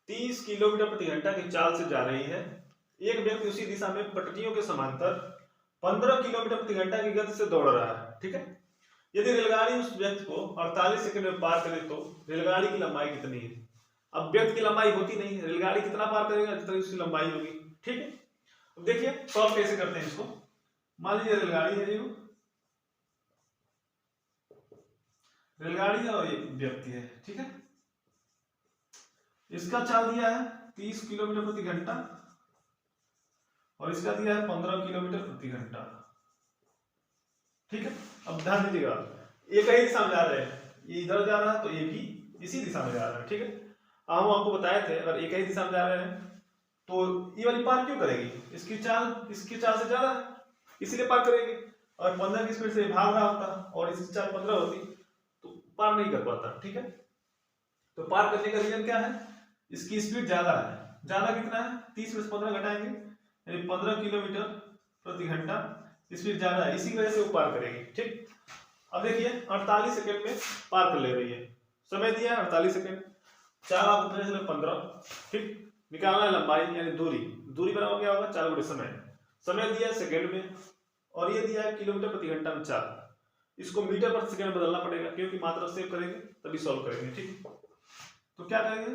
[SPEAKER 1] 30 किलोमीटर प्रति घंटा की चाल से जा रही है, एक व्यक्ति उसी दिशा में पटरियों के समांतर 15 किलोमीटर प्रति घंटा की गति से दौड़ रहा है। ठीक है, यदि रेलगाड़ी उस व्यक्ति को 48 सेकंड में पार करे तो रेलगाड़ी की लंबाई कितनी है? अब व्यक्ति की लंबाई होती नहीं है, रेलगाड़ी कितना पार करेगा? जितनी उसकी लंबाई होगी। ठीक है, अब देखिए सॉल्व कैसे करते हैं इसको। मान लीजिए रेलगाड़ी है, रेलगाड़ी है और ये व्यक्ति है। ठीक है, इसका चाल दिया है 30 किलोमीटर प्रति घंटा, और इसका दिया है 15 किलोमीटर प्रति घंटा। ठीक है, अब ध्यान दीजिएगा एक ही दिशा में जा रहे हैं, ये इधर जा रहा है तो ये भी इसी दिशा में जा रहा है। ठीक है, हम आपको बताए थे अगर एक ही दिशा में जा रहे हैं तो ये वाली पार क्यों करेगी? इसकी चाल से ज्यादा है, इसीलिए पार करेगी। और 15 की स्पीड से भाग रहा होता और इसकी चाल 15 होती तो पार नहीं कर पाता। ठीक है, तो पार करने का रीजन क्या है? इसकी स्पीड ज्यादा है। ज्यादा कितना है? 30 में से 15 घटाएंगे, यानी 15 किलोमीटर प्रति घंटा स्पीड ज्यादा है, इसी वजह से वो पार करेगी। ठीक, अब देखिए 48 सेकंड में पार कर ले रही है, समय दिया है 48 सेकंड, चाल आप 15। ठीक, निकालना है लंबाई यानी दूरी, दूरी बराबर क्या होगा? 4 गुणे समय, समय दिया है सेकंड में, और ये दिया है किलोमीटर प्रति घंटा में 4। इसको मीटर प्रति सेकंड बदलना पड़ेगा, क्योंकि मात्रा सेव करेंगे तभी सॉल्व करेंगे। ठीक, तो क्या करेंगे?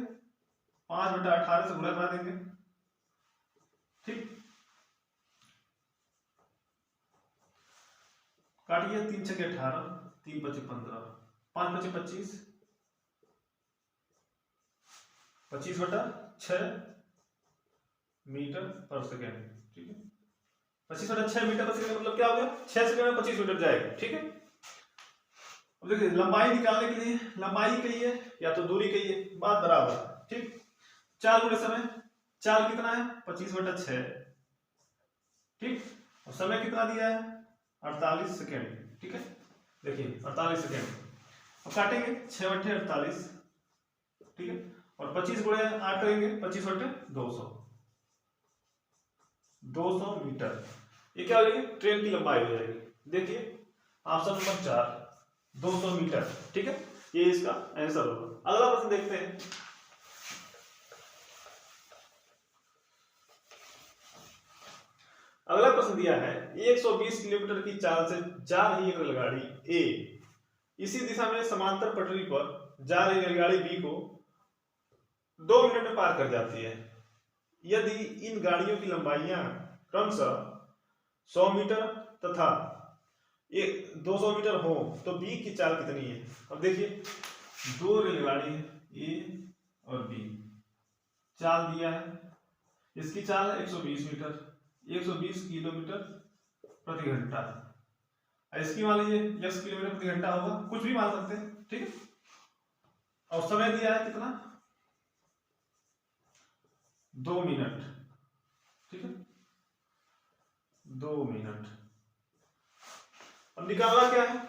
[SPEAKER 1] 5/18 से गुणा करा देंगे। ठीक, काटिए, 3 छके 18, 3 पचे 15, 5 पचे 25, 25/6 मीटर पर सेकेंड। ठीक है, 25/6 मीटर पर सेकेंड मतलब क्या हो गया? 6 सेकंड में 25 मीटर जाएगा। ठीक है, अब देखिए लंबाई निकालने के लिए लंबाई कहिए या तो दूरी कहिए, बात बराबर। ठीक, चाल गुणे समय, चाल कितना है? 25/6। ठीक, और समय कितना दिया है? 48 सेकेंड, ठीक है। देखिए 48 सेकेंड। अब काटेंगे 6 बटे 48, ठीक है, और 25 गुणे 8 करेंगे, 25 बटे 200, 200 मीटर। ये क्या हो जाएगी? ट्रेन की लंबाई हो जाएगी। देखिए ऑप्शन नंबर 4 200 मीटर, ठीक है, ये इसका आंसर होगा। अगला प्रश्न देखते हैं। अगला प्रश्न दिया है 120 किलोमीटर की चाल से जा रही एक रेलगाड़ी ए इसी दिशा में समांतर पटरी पर जा रही रेलगाड़ी बी को 2 मिनट में पार कर जाती है। यदि इन गाड़ियों की लंबाइयां क्रमशः 100 मीटर तथा 200 मीटर हो तो बी की चाल कितनी है? अब देखिए दो रेलगाड़ी है ए और बी, चाल दिया है, इसकी चाल है 120 मीटर, 120 किलोमीटर प्रति घंटा। इसकी मान लीजिए 10 किलोमीटर प्रति घंटा होगा, कुछ भी मान सकते हैं, ठीक है। और समय दिया है कितना? 2 मिनट, ठीक है, 2 मिनट। अब निकालना क्या है?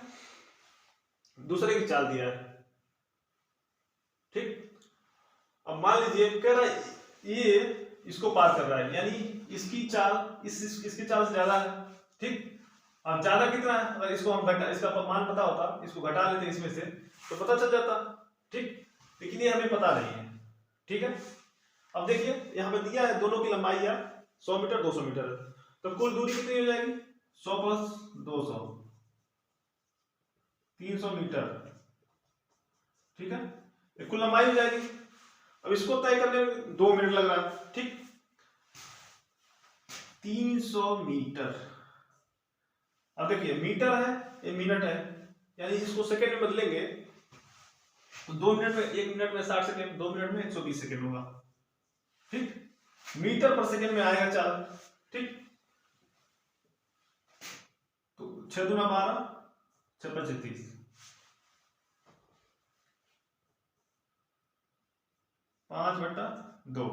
[SPEAKER 1] दूसरे की चाल दिया है, ठीक। अब मान लीजिए कह रहा है ये इसको पार कर रहा है, यानी इसकी चाल इसकी चाल से ज्यादा है, ठीक। अब ज्यादा कितना है? अगर इसको हम घटा, इसका मान पता होता, इसको घटा लेते इसमें से तो पता चल जाता, ठीक। लेकिन ये हमें पता नहीं है, ठीक है। अब देखिए यहाँ पे दिया है दोनों की लंबाई 100 मीटर 200 मीटर, तो कुल दूरी कितनी हो जाएगी? 100 प्लस 200 300 मीटर, ठीक है, ये कुल लंबाई हो जाएगी। अब इसको तय करने में 2 मिनट लग रहा है, ठीक। 300 मीटर। अब देखिए मीटर है, ये मिनट है, यानी इसको सेकंड में बदलेंगे तो 2 मिनट में 1 मिनट में 60 सेकंड, 2 मिनट में 120 सेकंड होगा, ठीक। मीटर पर सेकंड में आएगा चाल, ठीक। तो 6 दूना 12 6 5 30 5/2।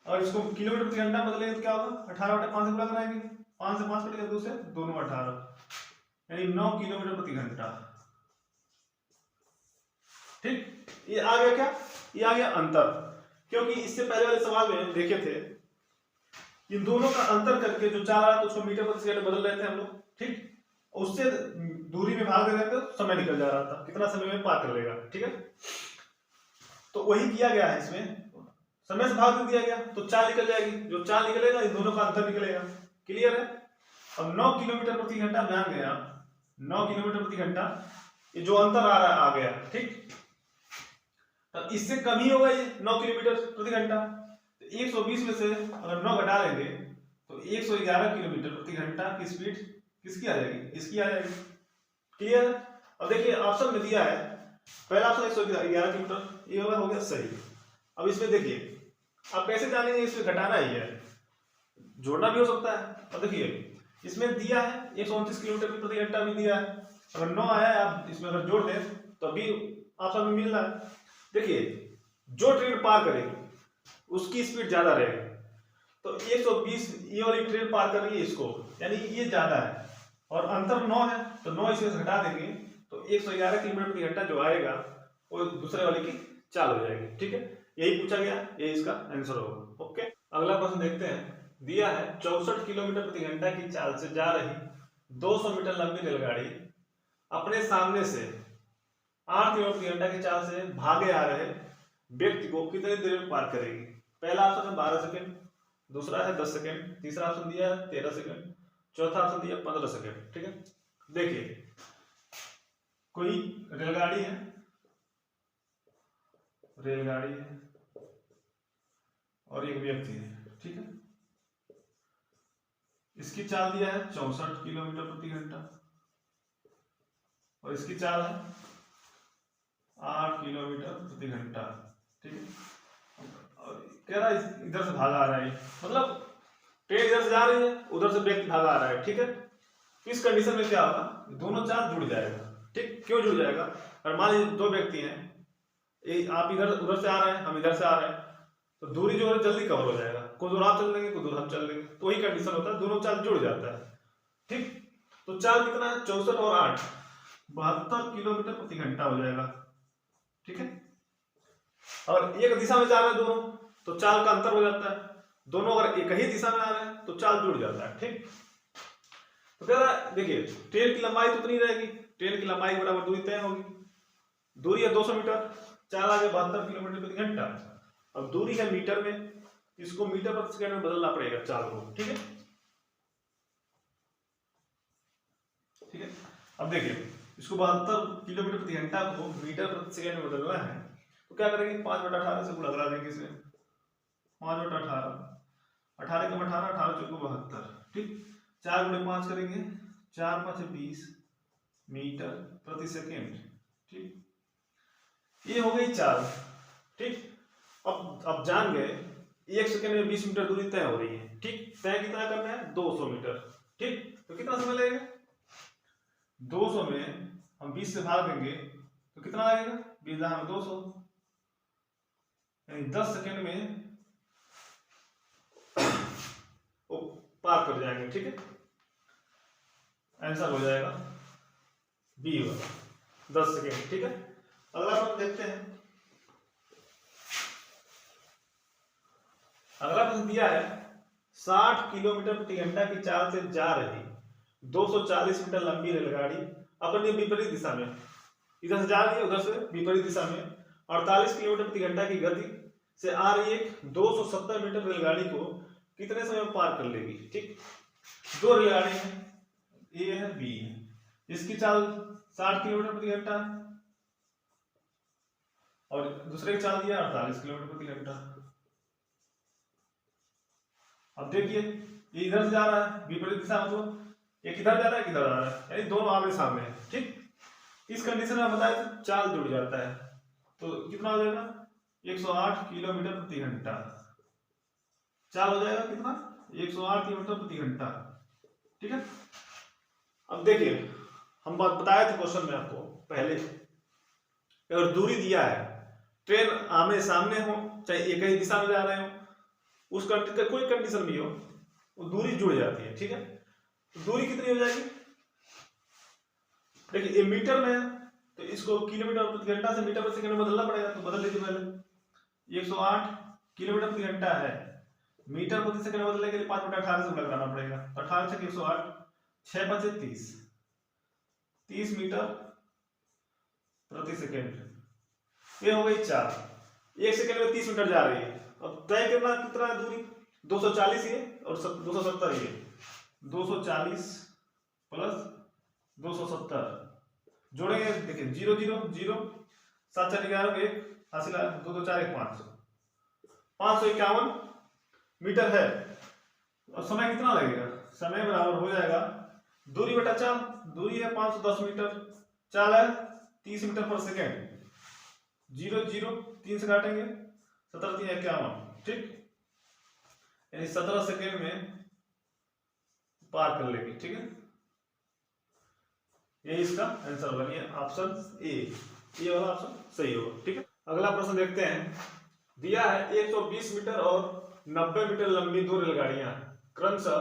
[SPEAKER 1] और इसको किलोमीटर प्रति घंटा बदलेंगे तो क्या होगा? 18/5 से गुणा कराएंगे, 5 से 5 कटेगा 2 से, दोनों 18, यानी 9 किलोमीटर प्रति घंटा, ठीक। ये आ गया क्या? ये आ गया अंतर, क्योंकि इससे पहले वाले सवाल में देखे थे इन दोनों का अंतर करके जो चाल रहा था उसको मीटर प्रति सेकंड बदल रहे थे हम लोग, ठीक। उससे दूरी में भाग दे रहे थे, समय निकल जा रहा था, कितना समय में पार कर लेगा, ठीक है। तो वही किया गया है, इसमें समय से भाग दे दिया गया तो चाल निकल जाएगी, जो चाल निकलेगा इन दोनों का अंतर निकलेगा। क्लियर है? अब 9 किलोमीटर प्रति घंटा ध्यान गया, 9 किलोमीटर प्रति घंटा, ये जो अंतर आ रहा है आ गया, ठीक। तो इससे कम ही होगा ये 9 किलोमीटर प्रति घंटा, तो 120 में से अगर 9 घटा लेंगे तो 111 किलोमीटर प्रति घंटा की स्पीड किसकी आ जाएगी? इसकी आ जाएगी। क्लियर? अब देखिए ऑप्शन में दिया है पहला ऑप्शन 111 किलोमीटर, ये होगा, हो गया सही। अब इसमें देखिए आप कैसे जानेंगे? इसमें घटाना ही है, जोड़ना भी हो सकता है। अब देखिए इसमें दिया है 129 किलोमीटर प्रति घंटा भी दिया है, अगर 9 आया है आप इसमें अगर जोड़ दें तो अभी ऑप्शन में मिल रहा है। देखिए जो ट्रेन पार करेगी उसकी स्पीड ज्यादा रहेगी, तो 120 ये वाली ट्रेन पार कर रही है इसको, यानी ये ज्यादा है, और अंतर 9 है तो 9 इसमें से घटा देंगे तो 111 किलोमीटर प्रति घंटा जो आएगा वो दूसरे वाले की चाल हो जाएगी, ठीक है। यही पूछा गया, ये इसका आंसर होगा। ओके, अगला प्रश्न देखते हैं। दिया है 64 किलोमीटर प्रति घंटा की चाल से जा रही 200 मीटर लंबी रेलगाड़ी अपने सामने से 8 किलोमीटर प्रति घंटा की चाल से भागे आ रहे व्यक्ति को कितनी देर में पार करेगी? पहला ऑप्शन है 12 सेकंड, दूसरा है 10 सेकंड, तीसरा ऑप्शन दिया है 13 सेकंड, चौथा ऑप्शन दिया 15 सेकंड, ठीक है। देखिए कोई रेलगाड़ी है और एक व्यक्ति है, ठीक है। इसकी चाल दिया है 64 किलोमीटर प्रति घंटा और इसकी चाल है 8 किलोमीटर प्रति घंटा, ठीक है। और कह रहा है इधर से भागा आ रहा है, मतलब ट्रेन इधर से जा रही है, उधर से व्यक्ति भागा आ रहा है, ठीक है। इस कंडीशन में क्या होगा? दोनों चाल जुड़ जाएगा, ठीक। क्यों जुड़ जाएगा? अगर मान लीजिए दो व्यक्ति हैं, आप इधर उधर से आ रहे हैं, हम इधर से आ रहे हैं, तो दूरी जो है जल्दी कवर हो जाएगा, कुछ दूर आप चल लेंगे, कुछ दूर हम चल लेंगे, तो वही कंडीशन होता है, दोनों चाल जुड़ जाता है। ठीक। तो चाल कितना है 64 और 8 72 किलोमीटर प्रति घंटा हो जाएगा। ठीक है, और एक दिशा में जा रहे हैं दोनों तो चाल का अंतर हो जाता है, दोनों अगर एक ही दिशा में आ रहे हैं तो चाल जुड़ जाता है। ठीक, तो कह रहा है देखिए ट्रेन की लंबाई तो उतनी रहेगी, ट्रेन की लंबाई बराबर दूरी तय होगी, दूरी है 200 मीटर, चाल आगे 72 किलोमीटर प्रति घंटा। अब दूरी है मीटर में, इसको मीटर प्रति सेकंड में बदलना पड़ेगा चाल को। ठीक है, ठीक है। अब देखिए इसको 72 किलोमीटर प्रति घंटा को मीटर प्रति सेकंड में बदलना है तो क्या करेंगे 5/18 से गुणा करा देंगे इसे, 5/18, 18 कम 18, 18 चौको 72। ठीक, 4 × 5 करेंगे, 4 × 5 = 20 मीटर प्रति सेकेंड। ठीक, ये हो गई चाल। ठीक, अब जान गए 1 सेकेंड में 20 मीटर दूरी तय हो रही है। ठीक, तय कितना करना है 200 मीटर। ठीक, तो कितना समय लगेगा 200 में हम 20 से भाग देंगे तो कितना लगेगा 20 में 200, यानी 10 सेकेंड में वो पार कर जाएंगे। ठीक है, आंसर हो जाएगा बी वाला 10 सेकेंड। ठीक है, अगला प्रश्न देखते हैं। अगला प्रश्न दिया है 60 किलोमीटर प्रति घंटा की चाल से जा रही 240 मीटर लंबी रेलगाड़ी अपनी विपरीत दिशा में, इधर से जा रही है उधर से विपरीत दिशा में 48 किलोमीटर प्रति घंटा की गति से आ रही एक 270 मीटर रेलगाड़ी को कितने समय में पार कर लेगी। ठीक, दो रेलगाड़ी है, ए है बी है, इसकी चाल 60 किलोमीटर प्रति घंटा और दूसरे की चाल दिया 48 किलोमीटर प्रति घंटा। अब देखिए ये इधर से जा रहा है विपरीत दिशा में, तो एक इधर जा रहा है एक इधर आ रहा है, यानी दोनों आमने सामने है। ठीक, इस कंडीशन में बताया तो चाल जुड़ जाता है, तो कितना हो जाएगा 108 किलोमीटर प्रति घंटा, चाल हो जाएगा कितना 108 किलोमीटर प्रति घंटा। ठीक है, अब देखिए हम बात बताए थे क्वेश्चन में आपको पहले, अगर दूरी दिया है ट्रेन आमने सामने हो चाहे एक ही दिशा में जा रहे हो, उस कोई कंडीशन भी हो वो दूरी जुड़ जाती है। ठीक है, तो दूरी कितनी हो जाएगी देखिए ये मीटर में है तो इसको किलोमीटर प्रति घंटा से मीटर प्रति सेकंड में बदलना पड़ेगा, तो बदल लीजिए पहले 108 किलोमीटर प्रति घंटा है, मीटर प्रति सेकंड में बदलने के लिए 5/18 से गुणा करना पड़ेगा, तो 18 से 108, 6 × 5 = 30, 30 मीटर प्रति सेकंड। ये हो गई चाल, 1 सेकंड में 30 मीटर जा रही है। अब तय करना कितना है दूरी 240 ये और 270 ये, 240 प्लस 270 जोड़ेंगे, देखिए 0 0 0 7 4 11 1 हासिल 2 2 4 1 551 मीटर है। और समय कितना लगेगा, समय बराबर हो जाएगा दूरी बटा चाल, दूरी है 510 मीटर, चाल है 30 मीटर पर सेकेंड, 0 0 3 से काटेंगे 17 3 51। ठीक, यानी 17 सेकेंड में पार कर लेगी। ठीक है, ये इसका आंसर होगा, ये ऑप्शन ए, ये वाला ऑप्शन सही होगा। ठीक है, अगला प्रश्न देखते हैं। दिया है 120 मीटर और 90 मीटर लंबी दो रेलगाड़ियां क्रमशः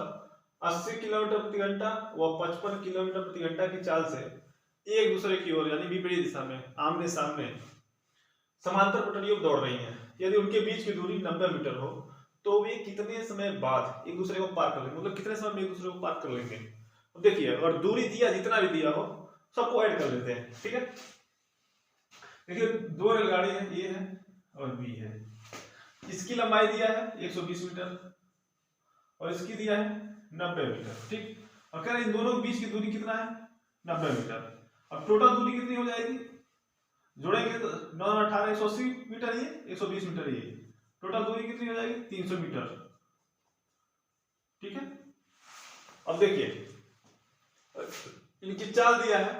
[SPEAKER 1] 80 किलोमीटर प्रति घंटा व 55 किलोमीटर प्रति घंटा की चाल से एक दूसरे की ओर यानी विपरीत दिशा में आमने सामने समांतर पटरियों पर दौड़ रही हैं। यदि उनके बीच की दूरी 90 मीटर हो तो वे कितने समय बाद एक दूसरे को पार कर लेंगे, मतलब कितने समय में एक दूसरे को पार कर लेंगे। अब देखिए अगर दूरी दिया जितना भी दिया हो सबको ऐड कर लेते हैं। ठीक है, देखिए दो रेलगाड़ी है, ए है और बी है, इसकी लंबाई दिया है 120 मीटर और इसकी दिया है 90 मीटर। ठीक, और कह रहे हैं इन दोनों के बीच की दूरी कितना है 90 मीटर। अब टोटल दूरी कितनी हो जाएगी, जोड़ेंगे तो 9 18 180 मीटर, ये 120 मीटर, ये टोटल दूरी कितनी हो जाएगी 300 मीटर। ठीक है, अब देखिए इनकी चाल दिया है,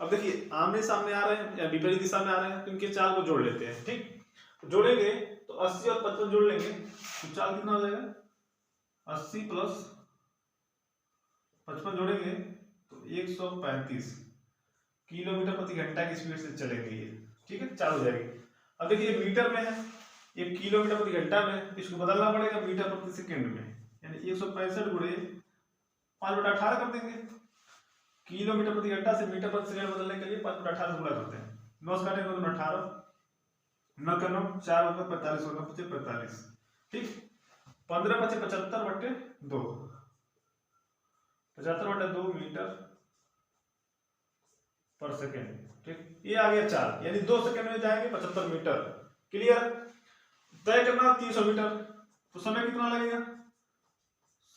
[SPEAKER 1] अब देखिए आमने सामने आ रहे हैं या विपरीत दिशा में आ रहे हैं तो इनके चाल को जोड़ लेते हैं। ठीक, जोड़ेंगे तो 80 और 55 जोड़ लेंगे तो चाल कितना हो जाएगा 80 प्लस 55 जोड़ेंगे तो 135 किलोमीटर प्रति घंटा की स्पीड से चलेंगे ये। ठीक है, चाल हो जाएगी। अब देखिए मीटर में है, ये किलोमीटर प्रति घंटा में, इसको बदलना पड़ेगा मीटर प्रति सेकंड में, यानी 165 गुणे 5/18 कर देंगे। किलोमीटर प्रति घंटा से मीटर प्रति सेकंड बदलने के लिए 5/18 गुणा करते हैं। 9 से काटेंगे तो 18, 9 का 9, 4 होगा 45 होगा, 25 45, ठीक। 15 25 75/2, 75/2 मीटर पर सेकेंड, ठीक। ये आ गया 4, यानी 2 सेकंड में जाएंगे 75 मीटर। क्लियर। तय करना 300 मीटर, तो समय कितना लगेगा?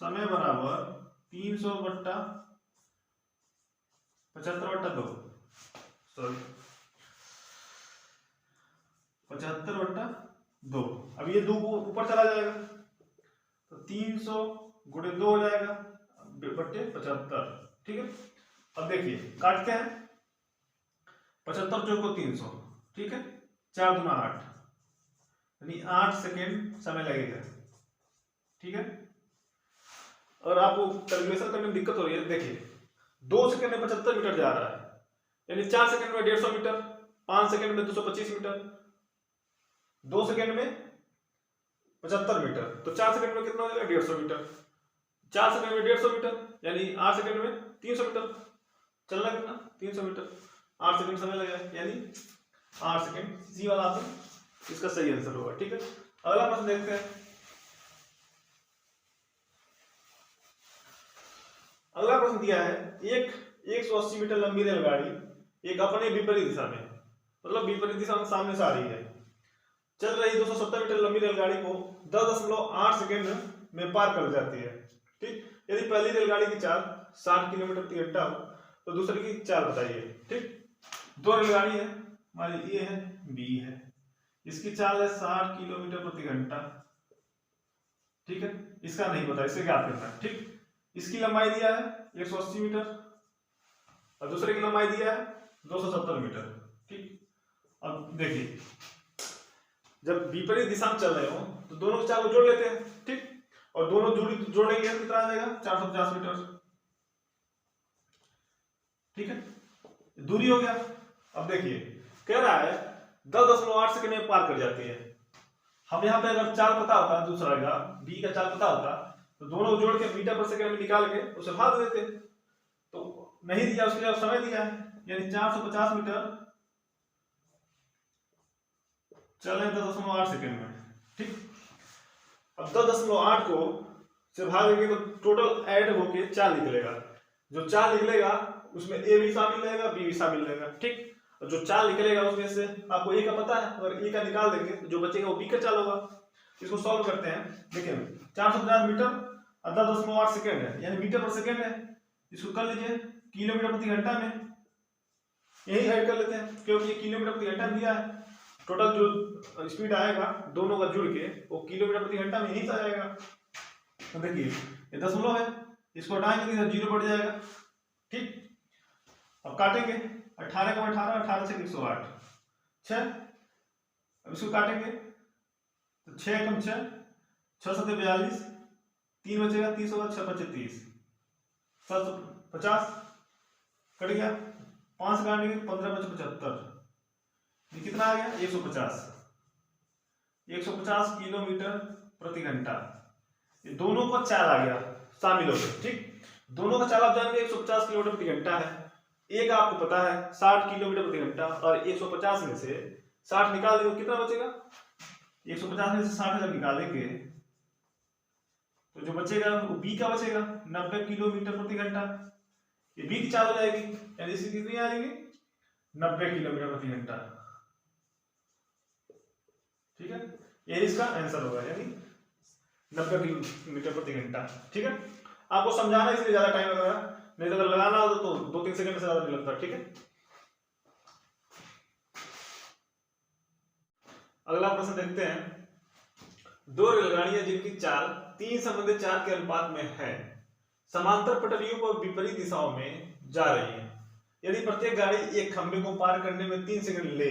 [SPEAKER 1] समय बराबर 300/75/2, सॉरी 75/2। अब ये 2 ऊपर चला जाएगा तो 300 गुणे 2 हो जाएगा बट्टे 75, ठीक है। अब देखिए काटते हैं, 75 चौको 300, ठीक है। 4 दूना 8, यानी 8 सेकेंड समय लगेगा, ठीक है। और आपको कैलकुलेशन करने में दिक्कत हो रही है, देखिए 2 सेकंड में 75 मीटर जा रहा है, यानी 4 सेकंड में 150 मीटर, 5 सेकंड में 225 मीटर, 2 सेकंड में 75 मीटर, तो 4 सेकंड में कितना हो जाएगा? 150 मीटर। 4 सेकंड में 150 मीटर, यानी 8 सेकंड में 300 मीटर। चलना कितना? 300 मीटर। 8 सेकंड समय लगेगा, यानी 8 सेकंड। सी वाला ऑप्शन इसका सही आंसर होगा, ठीक है। अगला प्रश्न देखते हैं। अगला प्रश्न दिया है, एक 180 मीटर लंबी रेलगाड़ी एक अपने विपरीत दिशा में, मतलब विपरीत दिशा में सामने से आ रही है, चल रही 270 मीटर लंबी रेलगाड़ी को 10.8 सेकंड में पार कर जाती है, ठीक। यदि पहली रेलगाड़ी की चाल 60 किलोमीटर प्रति घंटा हो तो दूसरी की चाल बताइए, ठीक। 2 रेलगाड़ी है, मान लीजिए ए है, बी है, इसकी चाल है 60 किलोमीटर प्रति घंटा, ठीक है। इसका नहीं पता, इसे ज्ञात करना है, ठीक। इसकी लंबाई दिया है 180 मीटर और दूसरे की लंबाई दिया है 270 मीटर, ठीक। अब देखिए जब विपरीत दिशा में चल रहे हो तो दोनों की चाल को जोड़ लेते हैं, ठीक। और दोनों जोड़ने के कितना आ जाएगा? 450 मीटर, ठीक है। दूरी हो गया। अब देखिए कह रहा है 10.8 सेकंड में पार कर जाती है। हम यहाँ पे अगर चाल पता होता, दूसरा का बी का चाल पता होता तो दोनों जोड़ के मीटर पर सेकंड में निकाल के उसे भाग देते, तो नहीं दिया, उसके लिए समय दिया है, यानी 450 मीटर चले 10.8 सेकंड में, ठीक। अब 10.8 को से भागेंगे तो टोटल ऐड होके 4 निकलेगा। जो 4 निकलेगा उसमें ए भी शामिल रहेगा, बी भी शामिल रहेगा, ठीक। और जो 4 निकलेगा उसमें से आपको ए का पता है, अगर ए का निकाल देंगे तो जो बचेगा वो बी का चाल होगा। इसको सॉल्व करते हैं। देखिए 450 मीटर 10.8 सेकंड है, यानी मीटर पर सेकंड है। इसको कर लीजिए किलोमीटर प्रति घंटा में, यही ऐड कर लेते हैं क्योंकि ये किलोमीटर प्रति घंटा में दिया है। टोटल जो स्पीड आएगा दोनों का जुड़ के वो किलोमीटर प्रति घंटा में यही आ जाएगा। तो देखिए ये दशमलव है, इसको हटाएंगे तो 0 बढ़ जाएगा, ठीक। अब काटेंगे 18 का 18, 18 से 108, 6। अब इसको काटेंगे तो 6 कम 6, 6 7 42, 3 बचेगा, 30 होगा, 6 25 30, 750 कट गया। 5 काटेंगे 15 5 75, ये कितना आ गया? 150, 150 किलोमीटर प्रति घंटा। ये दोनों का चाल आ गया शामिल हो गए, ठीक। दोनों का चाल आप जानेंगे 150 किलोमीटर प्रति घंटा है, एक आपको पता है 60 किलोमीटर प्रति घंटा, और 150 में से 60 निकाल देंगे कितना बचेगा? 150 में से 60 जब निकालेंगे तो जो बचेगा वो बी का बचेगा 90 किलोमीटर प्रति घंटा। ये बी की चाल हो जाएगी, यानी इसकी कितनी आ जाएगी? 90 किलोमीटर प्रति घंटा, ठीक है। ये इसका आंसर होगा, यानी 90 किलोमीटर प्रति घंटा, ठीक है। आपको समझाना इसलिए ज्यादा टाइम लगेगा, नहीं तो अगर लगाना हो तो 2-3 सेकंड से ज्यादा नहीं लगता, ठीक है। अगला प्रश्न देखते हैं। 2 रेलगाड़ियां जिनकी चाल 3:4 के अनुपात में है, समांतर पटरियों पर विपरीत दिशाओं में जा रही है। यदि प्रत्येक गाड़ी एक खंभे को पार करने में 3 सेकंड ले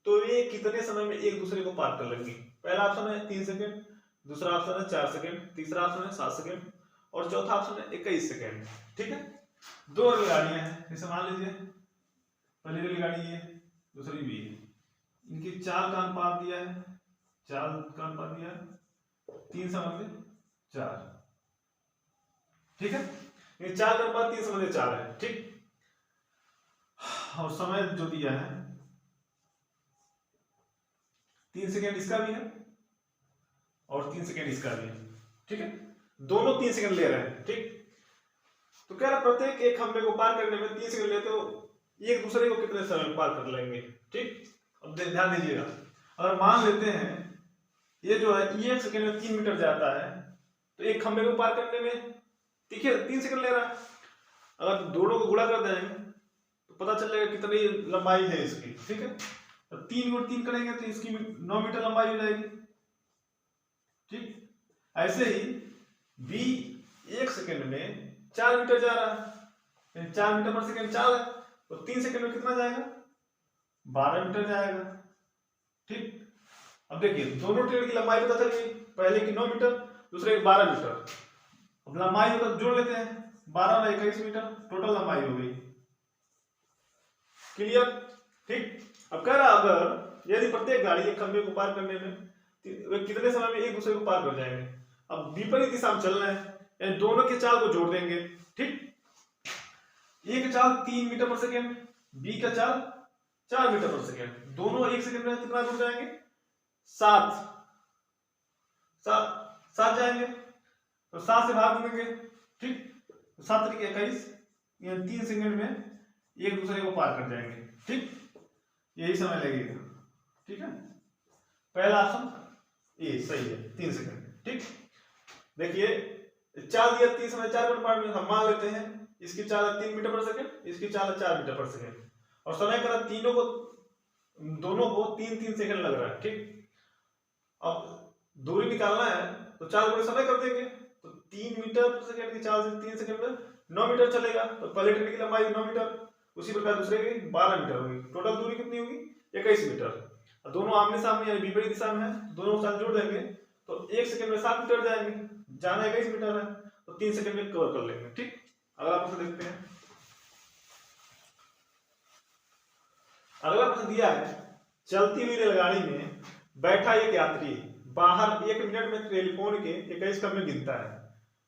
[SPEAKER 1] तो वे कितने समय में एक दूसरे को पार कर लेंगी? पहला ऑप्शन है 3 सेकंड, दूसरा ऑप्शन है 4 सेकंड, तीसरा ऑप्शन है 7 सेकंड और चौथा ऑप्शन है 21 सेकंड, ठीक है। 2 रेलगाड़ियां हैं, जैसे मान लीजिए पहली रेलगाड़ी ये, दूसरी भी है, इनकी चाल का अनुपात दिया है, चाल का अनुपात दिया है 3:4, ठीक है। ये 4 समय 4 है, ठीक। और समय जो दिया है 3 सेकेंड इसका भी है और 3 सेकेंड इसका भी है, ठीक है। दोनों 3 सेकेंड ले रहे हैं, ठीक। तो कह रहा प्रत्येक एक खंभे को पार करने में 3 सेकेंड लेते हो, एक दूसरे को कितने समय में पार कर लेंगे, ठीक। अब ध्यान दीजिएगा, अगर मान लेते हैं ये जो है 1 सेकेंड में 3 मीटर जाता है, तो एक खंभे को पार करने में देखिए 3 सेकेंड ले रहा है। अगर दोनों को गुणा कर देंगे तो पता चलेगा कितनी लंबाई है इसकी, ठीक है। तो 3 गुण 3 करेंगे तो इसकी 9 मीटर लंबाई हो जाएगी, ठीक। ऐसे ही बी 1 सेकेंड में 4 मीटर जा रहा है, 4 मीटर पर सेकेंड 4 है, तो 3 सेकेंड में कितना जाएगा, 12 मीटर जाएगा, ठीक। अब देखिए दोनों ट्रेन की लंबाई पता चल गई, पहले की 9 मीटर, दूसरे की 12 मीटर। अब लंबाई होगा जोड़ लेते हैं, 12 और 21 मीटर टोटल लंबाई हो गई, क्लियर, ठीक। अब कह रहा अगर यदि प्रत्येक गाड़ी एक खंभे को पार करने में कितने समय में एक दूसरे को पार कर जाएंगे। अब विपरीत दिशा में चल रहे हैं, यानी दोनों के चाल को जोड़ देंगे, ठीक। ए का चाल 3 मीटर पर सेकेंड, बी का चाल 4 मीटर पर सेकेंड, दोनों 1 सेकेंड में कितना दूर जाएंगे, 7 जाएंगे, तो 7 से भाग देंगे, ठीक। 7 तरीके 21, यानी 3 सेकेंड में एक दूसरे को पार कर जाएंगे, ठीक। यही समय लगेगा, ठीक है। पहला ऑप्शन ए सही है, 3 सेकेंड, ठीक। देखिए चाल दिया 3 समय 4 मीटर पर, हम मान लेते हैं इसकी चाल है 3 मीटर पर सेकेंड, इसकी चाल है 4 मीटर पर सेकेंड, और समय करा दोनों को 3-3 सेकेंड लग रहा है, ठीक। अब दूरी निकालना है तो 4 गुणे समय कर देंगे, तो 3 मीटर पर सेकेंड की चाल से 3 सेकेंड में 9 मीटर चलेगा, तो पहले ट्रेन की लंबाई 9 मीटर, उसी प्रकार दूसरे की 12 मीटर होगी, टोटल दूरी कितनी होगी, 21 मीटर। दोनों आमने सामने यानी विपरीत दिशा में है, दोनों को साथ जोड़ देंगे तो 1 सेकेंड में 7 मीटर जाएंगे, जाना 21 मीटर है, तो 3 सेकेंड में कवर कर लेंगे, ठीक। अगला प्रश्न देखते हैं। अगला प्रश्न दिया है चलती हुई रेलगाड़ी में बैठा एक यात्री बाहर 1 मिनट में टेलीफोन के 21 खंभे गिनता है।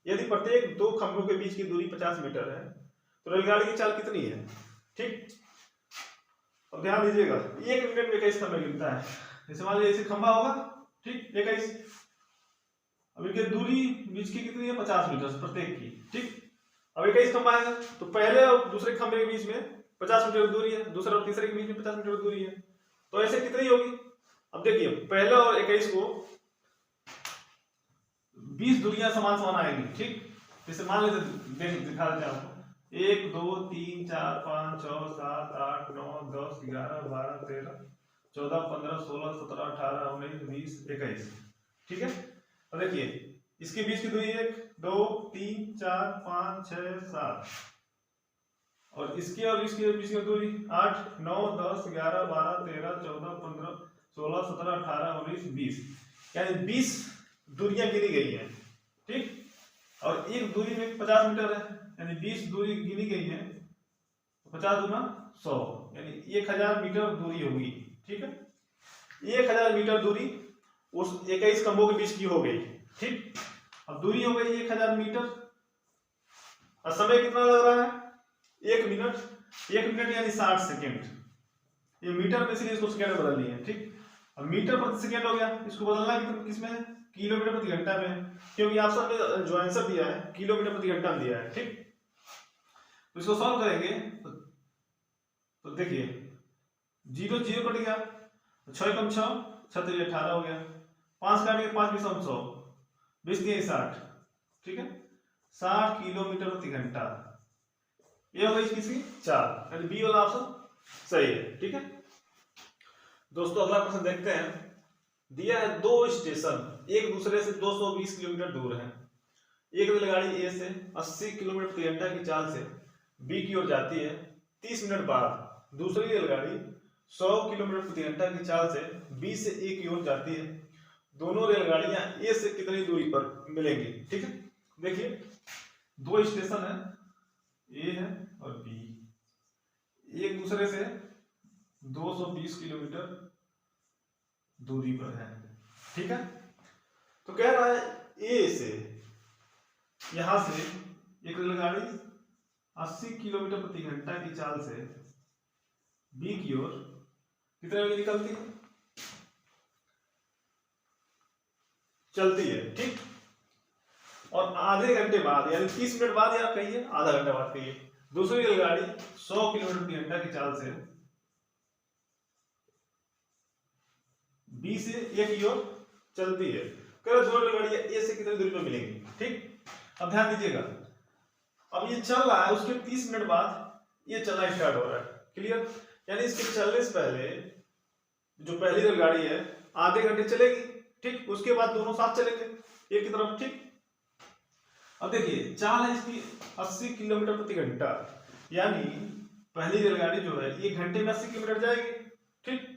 [SPEAKER 1] यदि प्रत्येक 2 खंभों के बीच की दूरी 50 मीटर है तो रेलगाड़ी की चाल कितनी है, ठीक। अब ध्यान दीजिएगा 1 मिनट में 21 खंभे गिनता है, जैसे मान लीजिए खंभा होगा, ठीक, 21। अब इनकी दूरी बीच की कितनी है, 50 मीटर प्रत्येक की, ठीक। अब 21 खंभा है तो पहले और दूसरे खंभे के बीच में 50 मीटर दूरी है, दूसरे और तीसरे के बीच में 50 मीटर दूरी है, तो ऐसे कितनी होगी। अब देखिए पहले और 21 को 20 दूरियां समान समान आएंगी, ठीक। जैसे मान लेते दिखा देते हैं आपको, 1 2 3 4 5 6 7 8 9 10 11 12 13 14 15 16 17 18 19 20 21, ठीक है। और देखिए इसके बीच की दूरी 1 2 3 4 5 6 7, और इसके और इसके बीच की दूरी 8 9 10 11 12 13 14 15 16 17 18 19 20, यानी 20 दूरियां गिनी गई हैं, ठीक। और एक दूरी में 50 मीटर है, यानी 20 दूरी गिनी गई है, 50 दूना 100, यानी 1000 मीटर दूरी होगी, ठीक है। 1000 मीटर दूरी उस 21 खंभों के बीच की हो गई, ठीक। अब दूरी हो गई 1000 मीटर, और समय कितना लग रहा है, 1 मिनट, 1 मिनट यानी 60 सेकेंड, ये मीटर में से इसको सेकेंड में बदल दिए, ठीक। अब मीटर प्रति सेकेंड हो गया, इसको बदलना किसमें है, किलोमीटर प्रति घंटा में, क्योंकि ऑप्शन में जो आंसर दिया है किलोमीटर प्रति घंटा में दिया है, ठीक। तो इसको सॉल्व करेंगे तो देखिए 0 0 कट गया, 6 कम 6 6 3 18 हो गया, 5 काट के 5 20 100 20 3 60, ठीक है, 60 किलोमीटर प्रति घंटा, ये हो गई इसकी 4, यानी बी वाला ऑप्शन सही है, ठीक है। दोस्तों अगला प्रश्न देखते हैं। दिया है 2 स्टेशन एक दूसरे से 220 किलोमीटर दूर हैं। एक रेलगाड़ी ए से 80 किलोमीटर प्रति घंटा की चाल से बी की ओर जाती है, 30 मिनट बाद दूसरी रेलगाड़ी 100 किलोमीटर प्रति घंटा की चाल से बी से ए की ओर जाती है। दोनों रेलगाड़ियां ए से कितनी दूरी पर मिलेंगी, ठीक है। देखिए 2 स्टेशन है, ए है और बी, एक दूसरे से 220 किलोमीटर दूरी पर है, ठीक है। तो कह रहा है ए से यहां से एक रेलगाड़ी 80 किलोमीटर प्रति घंटा की चाल से बी की ओर कितने बजे निकलती है, चलती है, ठीक। और आधे घंटे बाद यानी 30 मिनट बाद या कहिए आधा घंटा बाद कहिए दूसरी रेलगाड़ी 100 किलोमीटर प्रति घंटा की चाल से बी से ए की ओर चलती है। कह रहे दो रेलगाड़ियां ए से कितनी दूरी पर मिलेंगी, ठीक। अब ध्यान दीजिएगा, अब ये चल रहा है, उसके 30 मिनट बाद ये चलना स्टार्ट हो रहा है, क्लियर। यानी इसके चलने से पहले जो पहली रेलगाड़ी है आधे घंटे चलेगी, ठीक। उसके बाद दोनों साथ चलेंगे एक की तरफ, ठीक। अब देखिए चाल है इसकी 80 किलोमीटर प्रति घंटा, यानी पहली रेलगाड़ी जो है 1 घंटे में 80 किलोमीटर जाएगी, ठीक।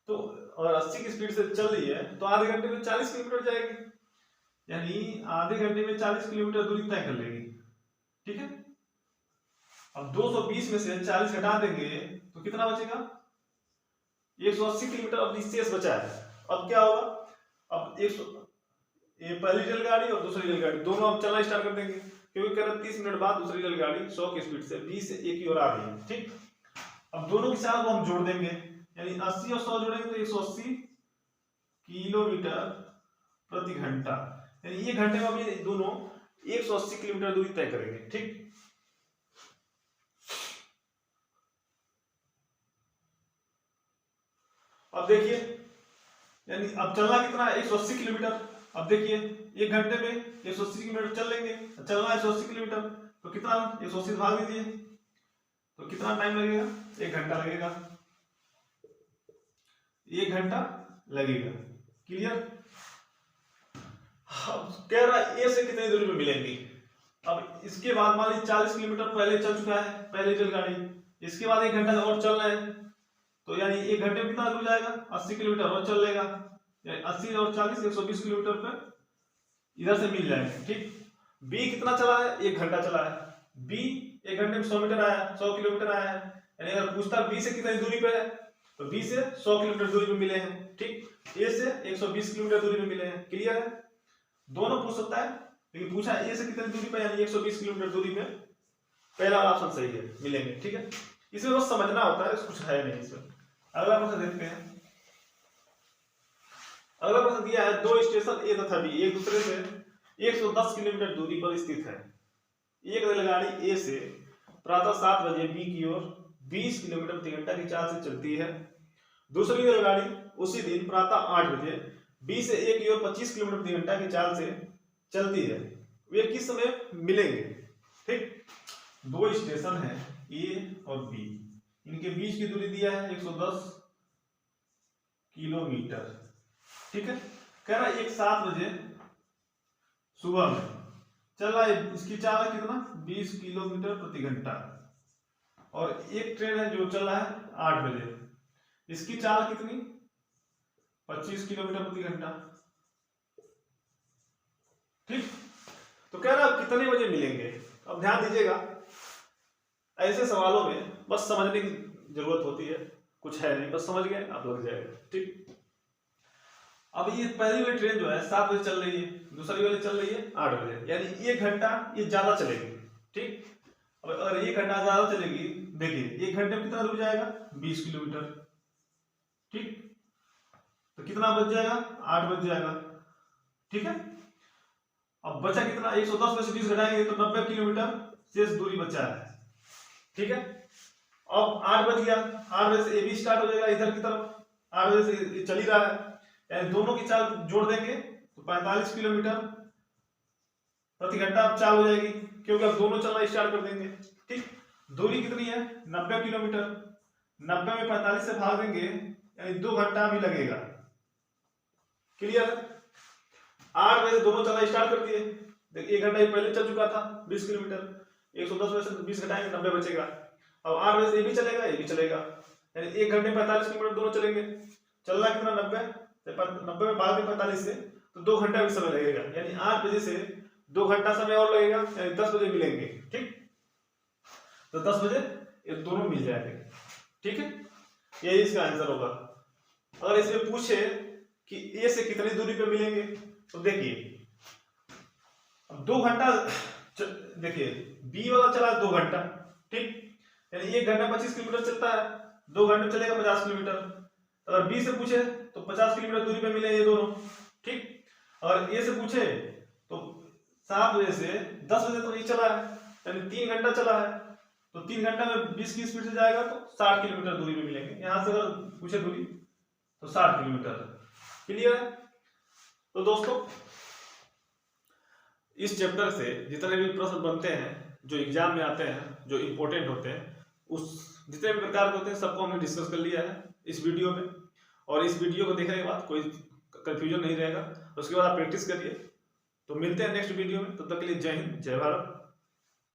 [SPEAKER 1] तो और 80 की स्पीड से चल रही है तो आधे घंटे में 40 किलोमीटर जाएगी, यानी आधे घंटे में 40 किलोमीटर दूरी तय कर लेगी, ठीक है। अब 220 में से 40 घटा देंगे तो कितना बचेगा, 180 किलोमीटर अब शेष बचा है। अब क्या होगा, अब 100 ये पहली रेलगाड़ी और दूसरी रेलगाड़ी दोनों अब चलना स्टार्ट कर देंगे, क्योंकि कह रहे 30 मिनट बाद दूसरी रेलगाड़ी 100 की स्पीड से 20 से ए की ओर आ रही है, ठीक। अब दोनों की चाल को हम जोड़ देंगे, यानी 80 और 100 जोड़ेंगे तो 180 किलोमीटर प्रति घंटा, यानी ये घंटे में अभी दोनों 180 किलोमीटर दूरी तय करेंगे, ठीक। अब देखिए यानी अब चलना कितना है, 180 किलोमीटर। अब देखिए 1 घंटे में 180 किलोमीटर चल लेंगे, चलना है 180 किलोमीटर तो कितना 180 से भाग दीजिए तो कितना टाइम लगेगा, 1 घंटा लगेगा, 1 घंटा लगेगा, क्लियर। कह रहा है ए से कितनी दूरी पे मिलेंगी। अब इसके बाद मान लीजिए 40 किलोमीटर पहले चल चुका है पहली रेलगाड़ी, इसके बाद 1 घंटा और चल रहे हैं तो यानी 1 घंटे में कितना दूर जाएगा, 80 किलोमीटर और चल लेगा, यानी 80 और 40 120 किलोमीटर पे इधर से मिल जाएंगे, ठीक। बी कितना चला है, 1 घंटा चला है, बी 1 घंटे में 100 मीटर आया, 100 किलोमीटर आया है, यानी अगर पूछता बी से कितनी दूरी पे है तो बी से 100 किलोमीटर दूरी पे मिले हैं, ठीक। ए से 120 किलोमीटर दूरी पे मिले हैं, क्लियर है। दोनों पूछ सकता है लेकिन पूछा ए से कितनी दूरी पे यानी 120 किलोमीटर दूरी पे, पहला ऑप्शन सही है, मिलेंगे, ठीक है। इसमें बस समझना होता है, कुछ है नहीं इसमें। अगला प्रश्न देखते हैं। अगला प्रश्न दिया है 2 स्टेशन ए तथा बी एक दूसरे से 110 किलोमीटर दूरी पर स्थित है। एक रेलगाड़ी ए से प्रातः 7 बजे बी की ओर 20 किलोमीटर प्रति घंटा की चाल से चलती है। दूसरी रेलगाड़ी उसी दिन प्रातः 8 बजे बी से ए की ओर 25 किलोमीटर प्रति घंटा की चाल से चलती है। वे किस समय मिलेंगे, ठीक। 2 स्टेशन है ए और बी, इनके बीच की दूरी दिया है 110 किलोमीटर, ठीक है। कह रहा है एक 7 बजे सुबह में चल रहा है, इसकी चाल है कितना 20 किलोमीटर प्रति घंटा, और एक ट्रेन है जो चल रहा है 8 बजे, इसकी चाल कितनी 25 किलोमीटर प्रति घंटा, ठीक। तो कह रहा है कितने बजे मिलेंगे। अब ध्यान दीजिएगा, ऐसे सवालों में बस समझने की जरूरत होती है, कुछ है नहीं, बस समझ गए आप लग जाएगा, ठीक। अब ये पहली वाली ट्रेन जो है 7 बजे चल रही है, दूसरी वाली चल रही है 8 बजे, यानी 1 घंटा ये ज्यादा चलेगी, ठीक। अब अगर 1 घंटा ज्यादा चलेगी, देखिए 1 घंटे में कितना दूर जाएगा 20 किलोमीटर, ठीक। तो कितना बच जाएगा 8 बच जाएगा, ठीक है। अब बचा कितना 110 में से 20 घटाएंगे तो 90 किलोमीटर शेष दूरी बचा है, ठीक है। अब 8 बज गया, 8 बजे से ए बी स्टार्ट हो जाएगा इधर की तरफ, 8 बजे से चल ही रहा है, यानी दोनों की चाल जोड़ देंगे तो 45 किलोमीटर प्रति घंटा चाल हो जाएगी, क्योंकि अब दोनों चलना स्टार्ट कर देंगे, ठीक। दूरी कितनी है 90 किलोमीटर, 90 में 45 से भाग देंगे यानी 2 घंटा भी लगेगा, क्लियर। 8 बजे दोनों चलना स्टार्ट कर दिए, देखिए 1 घंटा पहले चल चुका था 20 किलोमीटर, 110 में से 20 घटाएंगे 90 बचेगा। अब 8 बजे से ये भी चलेगा ये भी चलेगा, यानी 1 घंटे 45 किलोमीटर दोनों चलेंगे। चलना कितना 90 में भाग दें 45 से तो 2 घंटा भी समय लगेगा, यानी 8 बजे से 2 घंटा समय और लगेगा, यानी 10 बजे मिलेंगे, ठीक। तो 10 बजे ये दोनों मिल जाएंगे, ठीक है। यही इसका आंसर होगा। अगर इसमें पूछे कि ए से कितनी दूरी पे मिलेंगे तो देखिए 2 घंटा देखिए बी वाला चला 2 घंटा, ठीक, यानी 1 घंटा 25 किलोमीटर चलता है, 2 घंटे में चलेगा 50 किलोमीटर। अगर बी से पूछे तो 50 किलोमीटर दूरी पे मिले ये दोनों, ठीक। अगर ए से पूछे तो 7 बजे से 10 बजे तो नहीं चला है, यानी 3 घंटा चला है, तो 3 घंटा में 20 की स्पीड से जाएगा तो 60 किलोमीटर दूरी पे मिलेंगे। यहाँ से अगर पूछे दूरी तो 60 किलोमीटर। क्लियर है? तो दोस्तों इस चैप्टर से जितने भी प्रश्न बनते हैं जो एग्जाम में आते हैं, जो इम्पोर्टेंट होते हैं, उस जितने भी प्रकार के होते हैं सबको हमने डिस्कस कर लिया है इस वीडियो में। और इस वीडियो को देखने के बाद कोई कंफ्यूजन नहीं रहेगा, उसके बाद आप प्रैक्टिस करिए। तो मिलते हैं नेक्स्ट वीडियो में, तब तक के लिए जय हिंद, जय भारत।